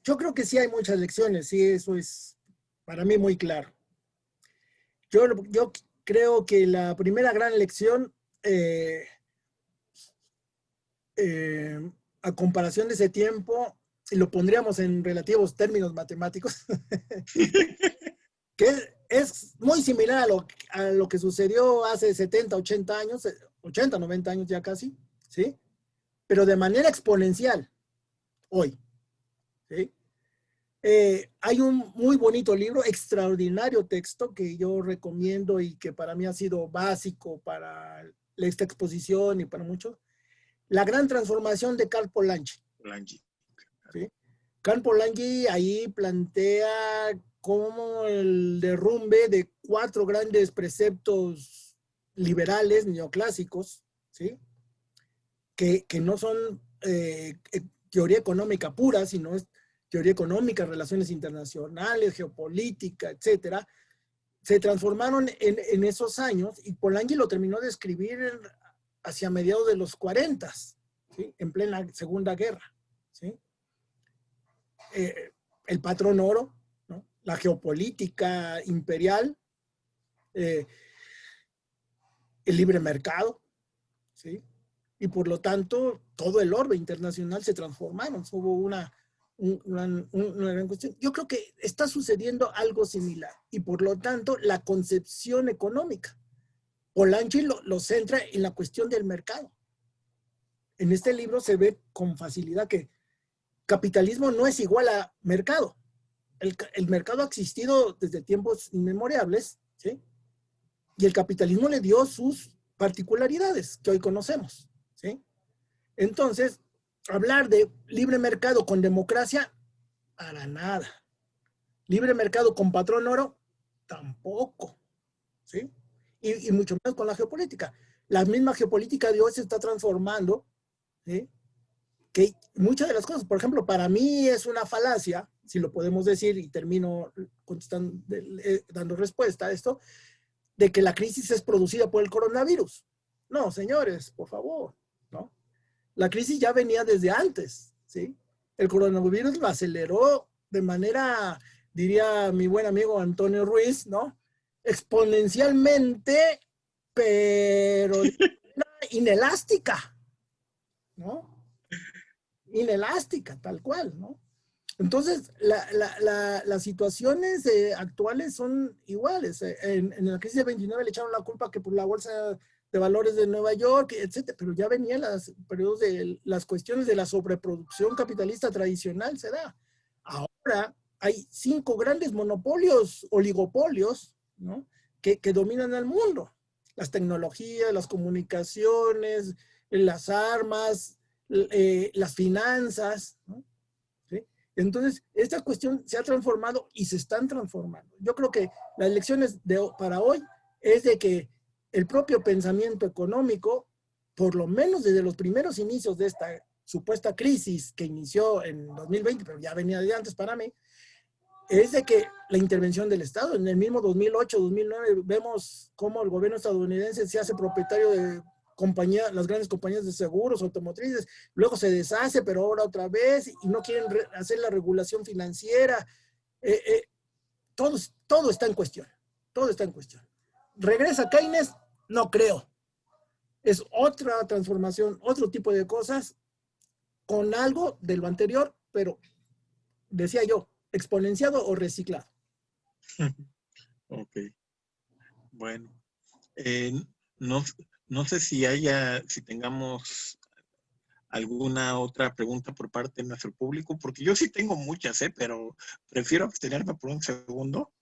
Yo creo que sí hay muchas lecciones, sí, eso es para mí muy claro. Yo creo que la primera gran lección, a comparación de ese tiempo, y lo pondríamos en relativos términos matemáticos, que es muy similar a lo que sucedió hace 70, 80 años, 80, 90 años ya casi, ¿sí? Pero de manera exponencial, hoy, ¿sí? Hay un muy bonito libro, extraordinario texto que yo recomiendo y que para mí ha sido básico para esta exposición y para muchos. La gran transformación de Karl Polanyi. ¿Sí? Karl Polanyi ahí plantea cómo el derrumbe de 4 grandes preceptos liberales neoclásicos, ¿sí? que no son teoría económica pura, sino es teoría económica, relaciones internacionales, geopolítica, etcétera, se transformaron en esos años, y Polanyi lo terminó de escribir hacia mediados de los 40, ¿sí? En plena Segunda Guerra, ¿sí? El patrón oro, ¿no? La geopolítica imperial, el libre mercado, ¿sí? Y por lo tanto, todo el orbe internacional se transformaron. Hubo una gran cuestión. Yo creo que está sucediendo algo similar, y por lo tanto, la concepción económica. Polanyi lo centra en la cuestión del mercado. En este libro se ve con facilidad que capitalismo no es igual a mercado. El mercado ha existido desde tiempos inmemorables, ¿sí? Y el capitalismo le dio sus particularidades que hoy conocemos, ¿sí? Entonces, hablar de libre mercado con democracia, para nada. Libre mercado con patrón oro, tampoco, ¿sí? Y mucho menos con la geopolítica. La misma geopolítica de hoy se está transformando, ¿sí? Que muchas de las cosas, por ejemplo, para mí es una falacia, si lo podemos decir, y termino contestando, dando respuesta a esto, de que la crisis es producida por el coronavirus. No, señores, por favor, ¿no? La crisis ya venía desde antes, ¿sí? El coronavirus lo aceleró de manera, diría mi buen amigo Antonio Ruiz, ¿no? Exponencialmente, pero inelástica, ¿no? Inelástica, tal cual, ¿no? Entonces, las situaciones actuales son iguales. En la crisis de 29 le echaron la culpa que por la bolsa de valores de Nueva York, etcétera, pero ya venían los periodos de las cuestiones de la sobreproducción capitalista tradicional, se da. Ahora hay 5 grandes monopolios, oligopolios, ¿no? que dominan al mundo. Las tecnologías, las comunicaciones, las armas, las finanzas, ¿no? ¿Sí? Entonces, esta cuestión se ha transformado y se están transformando. Yo creo que las lecciones para hoy es de que el propio pensamiento económico, por lo menos desde los primeros inicios de esta supuesta crisis que inició en 2020, pero ya venía de antes para mí, es de que la intervención del Estado, en el mismo 2008, 2009, vemos cómo el gobierno estadounidense se hace propietario de las grandes compañías de seguros automotrices, luego se deshace, pero ahora otra vez, y no quieren hacer la regulación financiera. Todo está en cuestión, todo está en cuestión. ¿Regresa Keynes? No creo. Es otra transformación, otro tipo de cosas, con algo de lo anterior, pero, decía yo, exponenciado o reciclado. Ok, bueno. No, no sé si tengamos alguna otra pregunta por parte de nuestro público, porque yo sí tengo muchas, pero prefiero abstenerme por un segundo.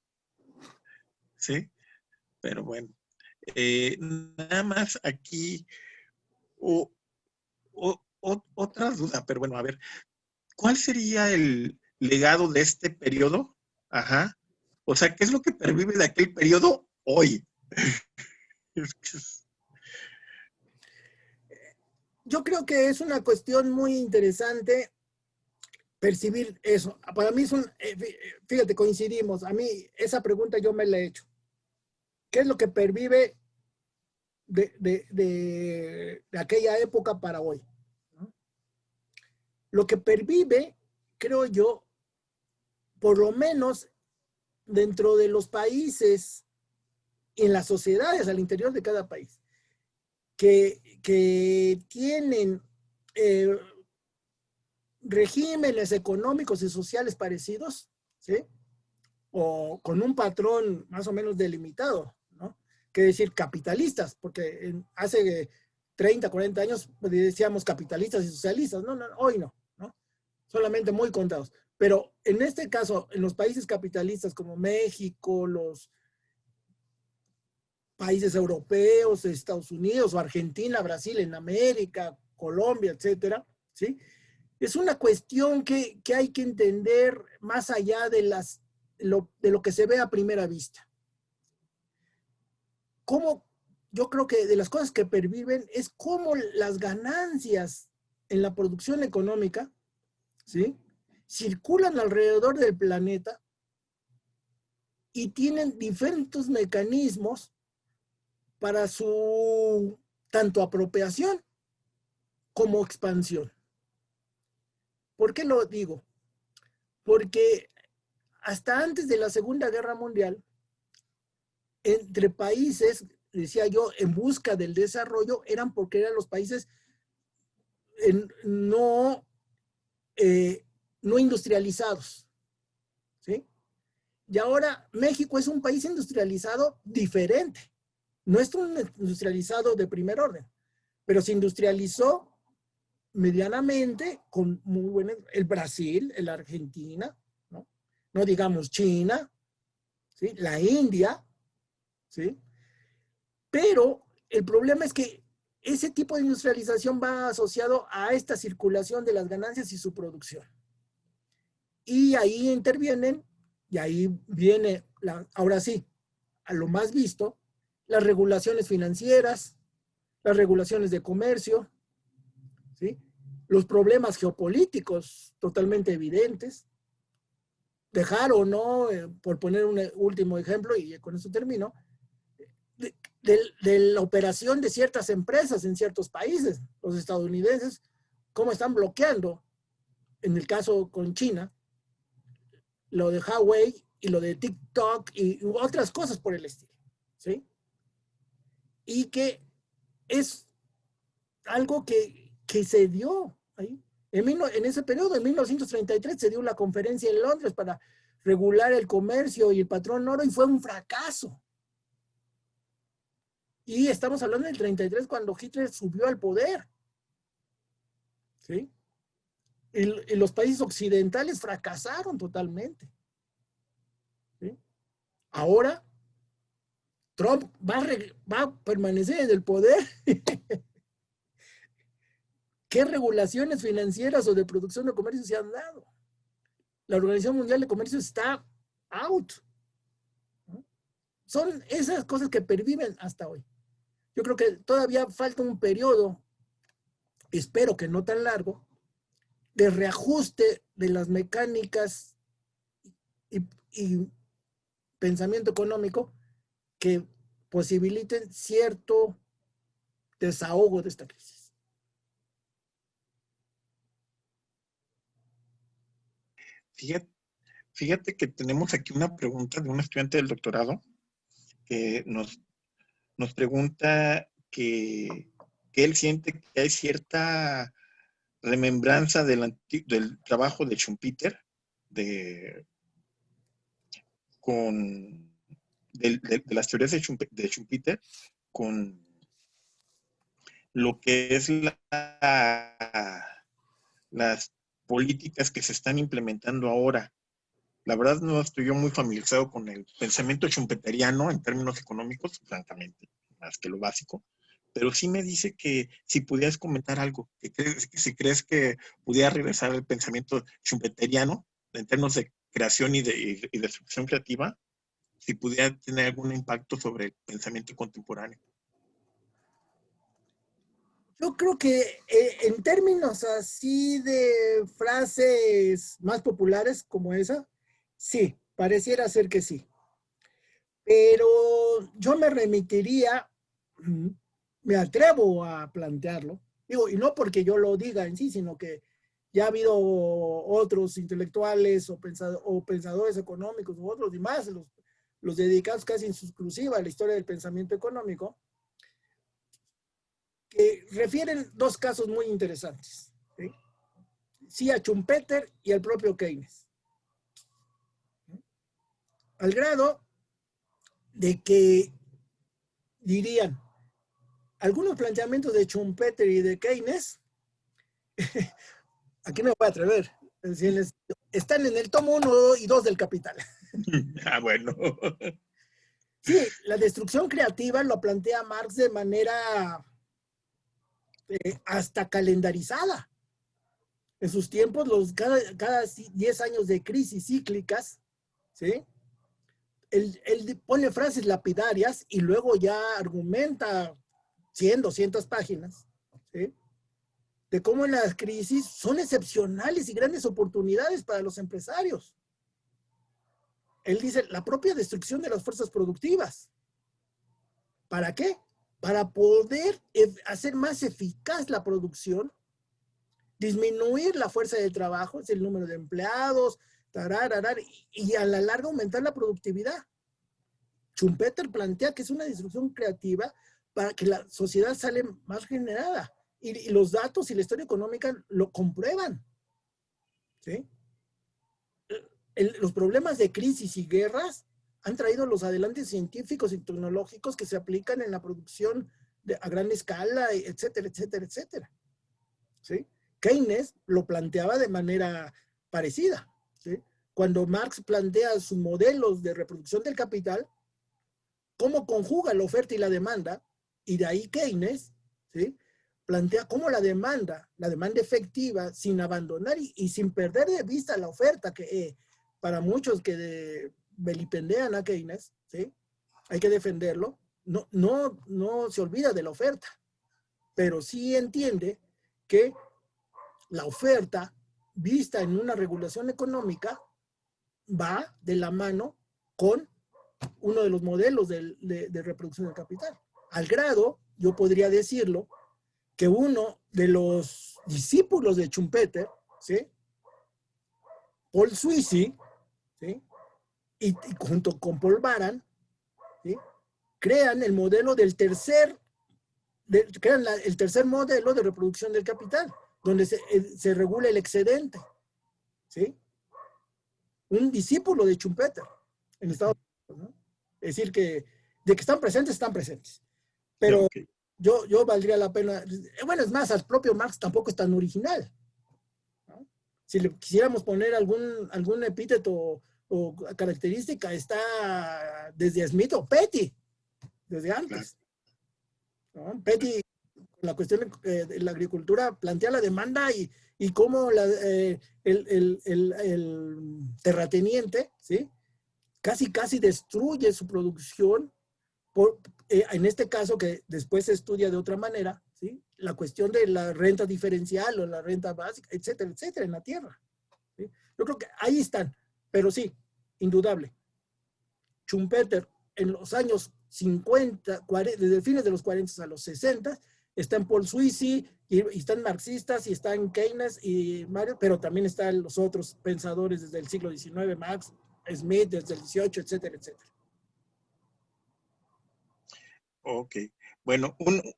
Sí, pero bueno. Nada más aquí otra duda, pero bueno, a ver, ¿cuál sería el legado de este periodo? Ajá. O sea, ¿qué es lo que pervive de aquel periodo hoy? Yo creo que es una cuestión muy interesante percibir eso. Para mí es fíjate, coincidimos. A mí esa pregunta yo me la he hecho. ¿Qué es lo que pervive de aquella época para hoy? ¿No? Lo que pervive, creo yo, por lo menos dentro de los países, en las sociedades al interior de cada país, que tienen regímenes económicos y sociales parecidos, ¿sí? O con un patrón más o menos delimitado, ¿no? Que decir capitalistas, porque hace 30, 40 años decíamos capitalistas y socialistas. No, hoy no, ¿no? Solamente muy contados. Pero en este caso, en los países capitalistas como México, los países europeos, Estados Unidos o Argentina, Brasil, en América, Colombia, etcétera, ¿sí? Es una cuestión que hay que entender más allá de lo que se ve a primera vista. Yo creo que de las cosas que perviven es cómo las ganancias en la producción económica, ¿sí? circulan alrededor del planeta y tienen diferentes mecanismos para su tanto apropiación como expansión. ¿Por qué lo digo? Porque hasta antes de la Segunda Guerra Mundial, entre países, decía yo, en busca del desarrollo, eran porque eran los países no industrializados, ¿sí? Y ahora México es un país industrializado diferente. No es un industrializado de primer orden, pero se industrializó medianamente con muy buenos, el Brasil, la Argentina, ¿no? No digamos China, ¿sí? La India, ¿sí? Pero el problema es que ese tipo de industrialización va asociado a esta circulación de las ganancias y su producción. Y ahí intervienen, y ahí viene, ahora sí, a lo más visto, las regulaciones financieras, las regulaciones de comercio, ¿sí? Los problemas geopolíticos totalmente evidentes. Dejar o no, por poner un último ejemplo, y con eso termino, de la operación de ciertas empresas en ciertos países. Los estadounidenses, cómo están bloqueando, en el caso con China, lo de Huawei y lo de TikTok y otras cosas por el estilo, ¿sí? Y que es algo que se dio ahí. En ese periodo, en 1933, se dio una conferencia en Londres para regular el comercio y el patrón oro y fue un fracaso. Y estamos hablando del 33 cuando Hitler subió al poder, ¿sí? Y los países occidentales fracasaron totalmente, ¿sí? Ahora, Trump va a permanecer en el poder. ¿Qué regulaciones financieras o de producción de comercio se han dado? La Organización Mundial de Comercio está out, ¿no? Son esas cosas que perviven hasta hoy. Yo creo que todavía falta un periodo, espero que no tan largo, de reajuste de las mecánicas y pensamiento económico que posibiliten cierto desahogo de esta crisis. Fíjate que tenemos aquí una pregunta de un estudiante del doctorado que nos pregunta que él siente que hay cierta remembranza del trabajo de Schumpeter de las teorías de Schumpeter con lo que es las políticas que se están implementando ahora. La verdad no estoy yo muy familiarizado con el pensamiento schumpeteriano en términos económicos, francamente, más que lo básico, pero sí me dice que si pudieras comentar algo, si crees que pudiera regresar al pensamiento schumpeteriano en términos de creación y destrucción creativa, si pudiera tener algún impacto sobre el pensamiento contemporáneo. Yo creo que en términos así de frases más populares como esa, sí, pareciera ser que sí. Pero yo me remitiría, me atrevo a plantearlo, digo, y no porque yo lo diga en sí, sino que ya ha habido otros intelectuales o pensadores económicos u otros y más, los dedicados casi en exclusiva a la historia del pensamiento económico, que refieren dos casos muy interesantes, ¿sí? Sí, a Schumpeter y al propio Keynes. Al grado de que dirían, algunos planteamientos de Schumpeter y de Keynes, aquí me voy a atrever, están en el tomo 1 y 2 del Capital. Ah, bueno. Sí, la destrucción creativa lo plantea Marx de manera hasta calendarizada. En sus tiempos, cada 10 años de crisis cíclicas, ¿sí? Él pone frases lapidarias y luego ya argumenta 100, 200 páginas, ¿sí? de cómo en las crisis son excepcionales y grandes oportunidades para los empresarios. Él dice, la propia destrucción de las fuerzas productivas. ¿Para qué? Para poder hacer más eficaz la producción, disminuir la fuerza de trabajo, es el número de empleados, y a la larga aumentar la productividad. Schumpeter plantea que es una destrucción creativa para que la sociedad sale más generada. Y los datos y la historia económica lo comprueban. ¿Sí? Los problemas de crisis y guerras han traído los adelantos científicos y tecnológicos que se aplican en la producción a gran escala, etcétera, etcétera, etcétera. ¿Sí? Keynes lo planteaba de manera parecida. ¿Sí? Cuando Marx plantea sus modelos de reproducción del capital, cómo conjuga la oferta y la demanda, y de ahí Keynes, ¿sí?, plantea cómo la demanda efectiva, sin abandonar y sin perder de vista la oferta, que para muchos que vilipendean a Keynes, ¿sí?, hay que defenderlo, no se olvida de la oferta, pero sí entiende que la oferta, vista en una regulación económica, va de la mano con uno de los modelos de reproducción del capital. Al grado, yo podría decirlo, que uno de los discípulos de Schumpeter, ¿sí?, Paul Sweezy, ¿sí?, y junto con Paul Baran, ¿sí?, crean el modelo del el tercer modelo de reproducción del capital, donde se regula el excedente. ¿Sí? Un discípulo de Schumpeter en Estados Unidos, ¿no? Es decir, que de que están presentes. Pero okay, yo valdría la pena, bueno, es más, al propio Marx tampoco es tan original, ¿no? Si le quisiéramos poner algún epíteto o característica, está desde Smith o Petty, desde antes, ¿no? Petty, la cuestión de la agricultura, plantea la demanda y cómo el terrateniente, ¿sí?, casi destruye su producción, en este caso que después se estudia de otra manera, ¿sí?, la cuestión de la renta diferencial o la renta básica, etcétera, etcétera, en la tierra, ¿sí? Yo creo que ahí están, pero sí, indudable. Schumpeter en los años 50, 40, desde fines de los 40 a los 60, está en Paul Sweezy, y están marxistas, y están Keynes y Mario, pero también están los otros pensadores desde el siglo XIX, Marx, Smith desde el 18, etcétera, etcétera. Ok. Bueno,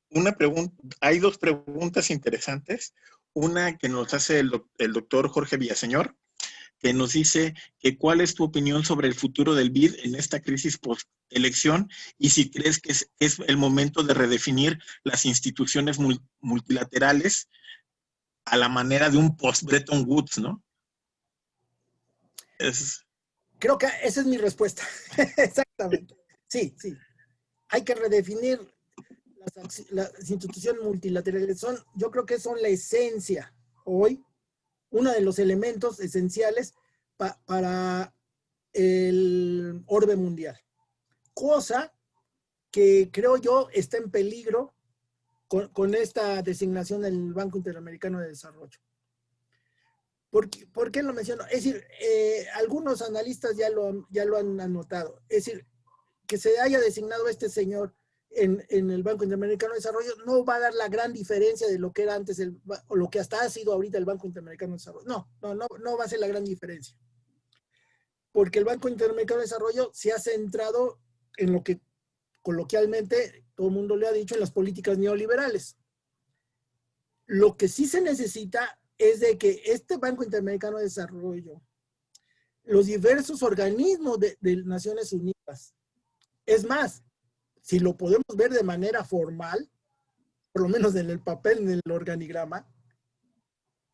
una pregunta, hay dos preguntas interesantes. Una que nos hace el doctor Jorge Villaseñor, que nos dice que cuál es tu opinión sobre el futuro del BID en esta crisis post-elección y si crees que es el momento de redefinir las instituciones multilaterales a la manera de un post-Bretton Woods, ¿no? Creo que esa es mi respuesta. Exactamente. Sí. Hay que redefinir las instituciones multilaterales. Yo creo que son la esencia hoy, uno de los elementos esenciales para el orbe mundial. Cosa que creo yo está en peligro con esta designación del Banco Interamericano de Desarrollo. ¿Por qué lo menciono? Es decir, algunos analistas ya lo han anotado. Es decir, que se haya designado este señor en el Banco Interamericano de Desarrollo no va a dar la gran diferencia de lo que era antes, o lo que hasta ha sido ahorita el Banco Interamericano de Desarrollo. No va a ser la gran diferencia. Porque el Banco Interamericano de Desarrollo se ha centrado en lo que coloquialmente todo el mundo le ha dicho, en las políticas neoliberales. Lo que sí se necesita es de que este Banco Interamericano de Desarrollo, los diversos organismos de Naciones Unidas, es más, si lo podemos ver de manera formal, por lo menos en el papel, en el organigrama,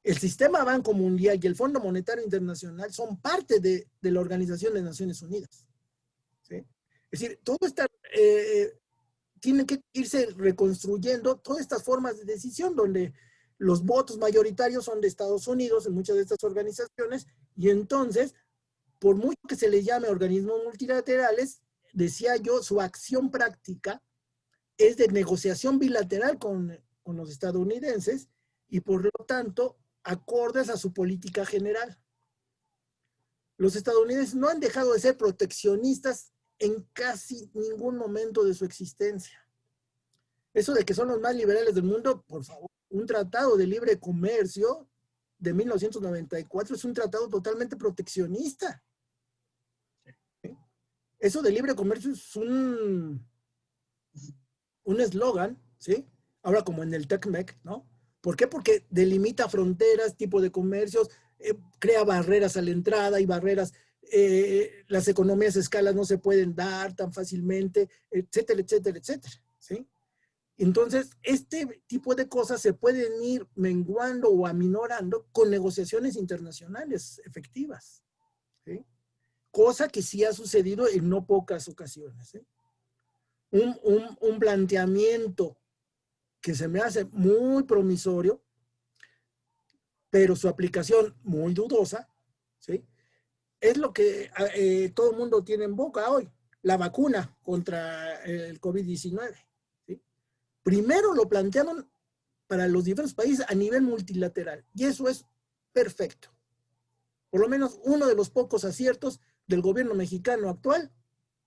el Sistema Banco Mundial y el Fondo Monetario Internacional son parte de la Organización de Naciones Unidas, ¿sí? Es decir, todo está, tiene que irse reconstruyendo todas estas formas de decisión donde los votos mayoritarios son de Estados Unidos en muchas de estas organizaciones, y entonces, por mucho que se les llame organismos multilaterales, decía yo, su acción práctica es de negociación bilateral con los estadounidenses, y por lo tanto acordes a su política general. Los estadounidenses no han dejado de ser proteccionistas en casi ningún momento de su existencia. Eso de que son los más liberales del mundo, por favor, un tratado de libre comercio de 1994 es un tratado totalmente proteccionista. Eso de libre comercio es un eslogan, ¿sí? Ahora como en el TECMEC, ¿no? ¿Por qué? Porque delimita fronteras, tipo de comercios, crea barreras a la entrada y barreras, las economías de escala no se pueden dar tan fácilmente, etcétera, etcétera, etcétera, ¿sí? Entonces, este tipo de cosas se pueden ir menguando o aminorando con negociaciones internacionales efectivas, ¿sí? Cosa que sí ha sucedido en no pocas ocasiones, ¿sí? Un planteamiento que se me hace muy promisorio, pero su aplicación muy dudosa, ¿sí? Es lo que todo el mundo tiene en boca hoy, la vacuna contra el COVID-19. ¿Sí? Primero lo plantearon para los diversos países a nivel multilateral, y eso es perfecto. Por lo menos uno de los pocos aciertos del gobierno mexicano actual,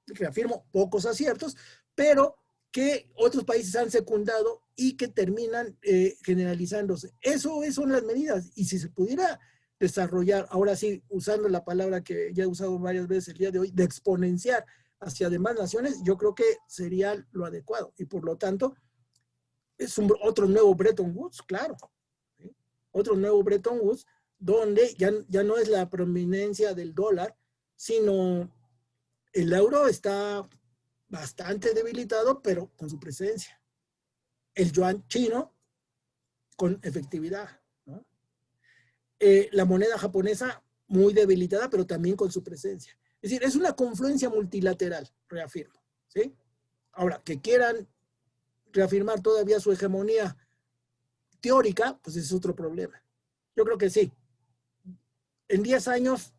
reafirmo, pocos aciertos, pero que otros países han secundado y que terminan generalizándose. Eso son las medidas, y si se pudiera desarrollar, ahora sí, usando la palabra que ya he usado varias veces el día de hoy, de exponenciar hacia demás naciones, yo creo que sería lo adecuado, y por lo tanto, es otro nuevo Bretton Woods, claro, ¿sí? Otro nuevo Bretton Woods, donde ya no es la prominencia del dólar, sino el euro está bastante debilitado, pero con su presencia. El yuan chino con efectividad, ¿no? La moneda japonesa muy debilitada, pero también con su presencia. Es decir, es una confluencia multilateral, reafirmo, ¿sí? Ahora, que quieran reafirmar todavía su hegemonía teórica, pues ese es otro problema. Yo creo que sí. En 10 años,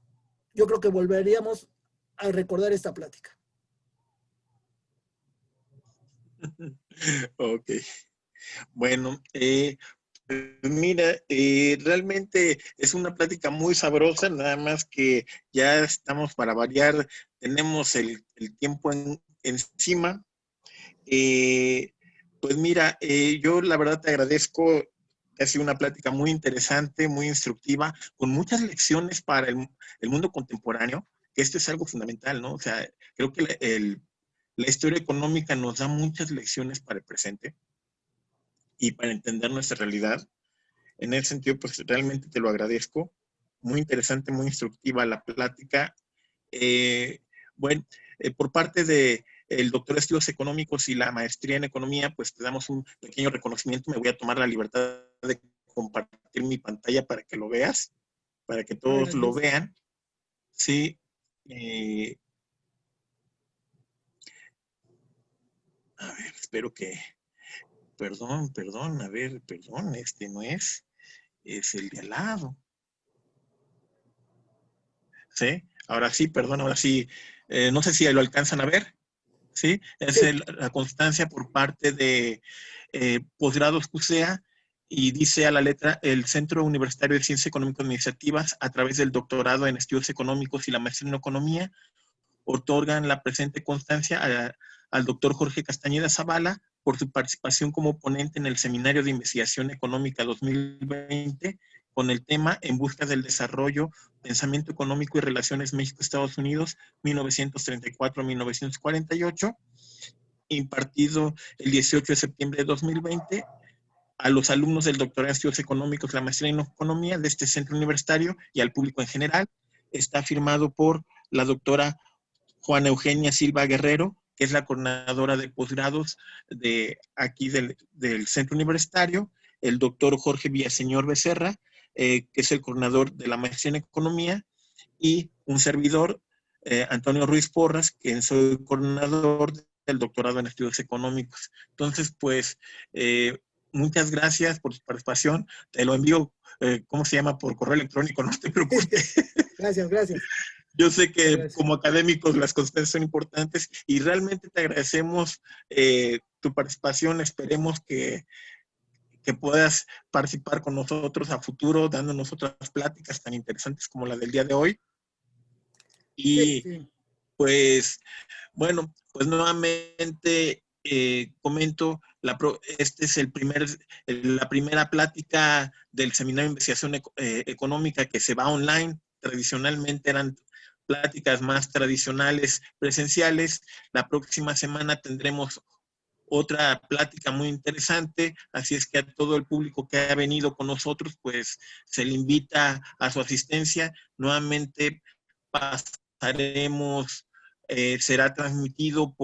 yo creo que volveríamos a recordar esta plática. Ok. Bueno, mira, realmente es una plática muy sabrosa, nada más que ya estamos para variar, tenemos el tiempo encima. Pues mira, yo la verdad te agradezco, ha sido una plática muy interesante, muy instructiva, con muchas lecciones para el mundo contemporáneo, que esto es algo fundamental, ¿no? O sea, creo que la historia económica nos da muchas lecciones para el presente y para entender nuestra realidad. En ese sentido, pues realmente te lo agradezco. Muy interesante, muy instructiva la plática. Bueno, por parte de el doctor de estudios económicos y la maestría en economía, pues te damos un pequeño reconocimiento. Me voy a tomar la libertad de compartir mi pantalla para que lo veas, para que todos lo vean. Sí. A ver, espero que... Perdón, a ver, perdón, este no es el de al lado. ¿Sí? Ahora sí, perdón, ahora sí. No sé si lo alcanzan a ver. ¿Sí? Es Sí. la constancia por parte de posgrados QCEA y dice a la letra el Centro Universitario de Ciencias Económicas Administrativas a través del doctorado en estudios económicos y la maestría en economía otorgan la presente constancia al doctor Jorge Castañeda Zavala por su participación como ponente en el Seminario de Investigación Económica 2020 con el tema En busca del desarrollo, pensamiento económico y relaciones México-Estados Unidos 1934-1948, impartido el 18 de septiembre de 2020 a los alumnos del doctorado en estudios económicos, la maestría en economía de este centro universitario y al público en general. Está firmado por la doctora Juana Eugenia Silva Guerrero, que es la coordinadora de posgrados de aquí del centro universitario, el doctor Jorge Villaseñor Becerra, que es el coordinador de la maestría en economía, y un servidor, Antonio Ruiz Porras, que soy coordinador del doctorado en estudios económicos. Entonces, pues, muchas gracias por tu participación. Te lo envío, ¿cómo se llama? Por correo electrónico, no te preocupes. Gracias, gracias. Yo sé que como académicos las constancias son importantes y realmente te agradecemos tu participación. Esperemos que que puedas participar con nosotros a futuro, dándonos otras pláticas tan interesantes como la del día de hoy. Y sí. pues, bueno, pues nuevamente comento, este es la primera plática del Seminario de Investigación Económica que se va online. Tradicionalmente eran pláticas más tradicionales, presenciales. La próxima semana tendremos otra plática muy interesante, así es que a todo el público que ha venido con nosotros, pues se le invita a su asistencia. Nuevamente pasaremos, será transmitido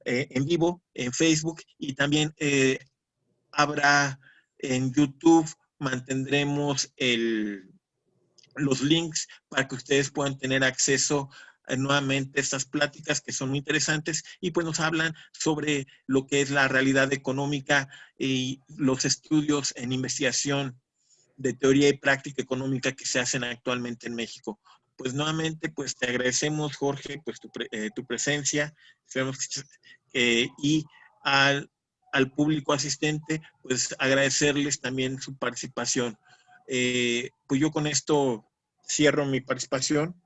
en vivo en Facebook y también habrá en YouTube, mantendremos los links para que ustedes puedan tener acceso nuevamente a estas pláticas que son muy interesantes y pues nos hablan sobre lo que es la realidad económica y los estudios en investigación de teoría y práctica económica que se hacen actualmente en México. Pues nuevamente, pues te agradecemos, Jorge, pues tu presencia, y al público asistente, pues agradecerles también su participación. Pues yo con esto cierro mi participación.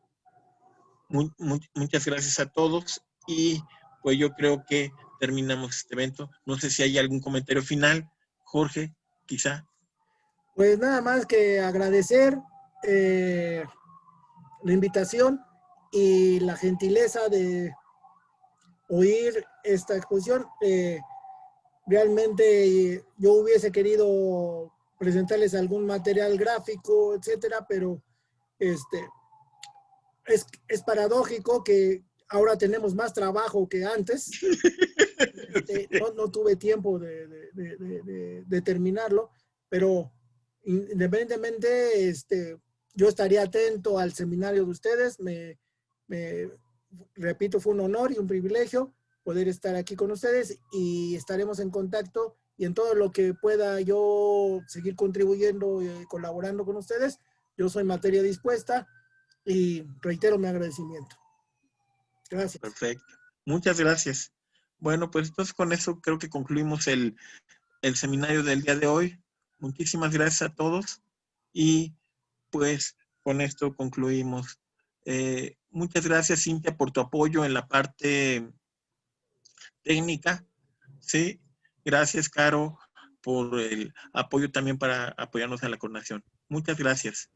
Muchas gracias a todos y pues yo creo que terminamos este evento. No sé si hay algún comentario final, Jorge, quizá. Pues nada más que agradecer la invitación y la gentileza de oír esta exposición. Realmente yo hubiese querido presentarles algún material gráfico, etcétera, pero es paradójico que ahora tenemos más trabajo que antes. No tuve tiempo de terminarlo, pero independientemente, yo estaría atento al seminario de ustedes. Repito, fue un honor y un privilegio poder estar aquí con ustedes y estaremos en contacto y en todo lo que pueda yo seguir contribuyendo y colaborando con ustedes. Yo soy materia dispuesta y reitero mi agradecimiento. Gracias. Perfecto. Muchas gracias. Bueno, pues entonces con eso creo que concluimos el seminario del día de hoy. Muchísimas gracias a todos y pues con esto concluimos. Muchas gracias, Cintia, por tu apoyo en la parte técnica. Sí, gracias, Caro, por el apoyo también para apoyarnos en la coordinación. Muchas gracias.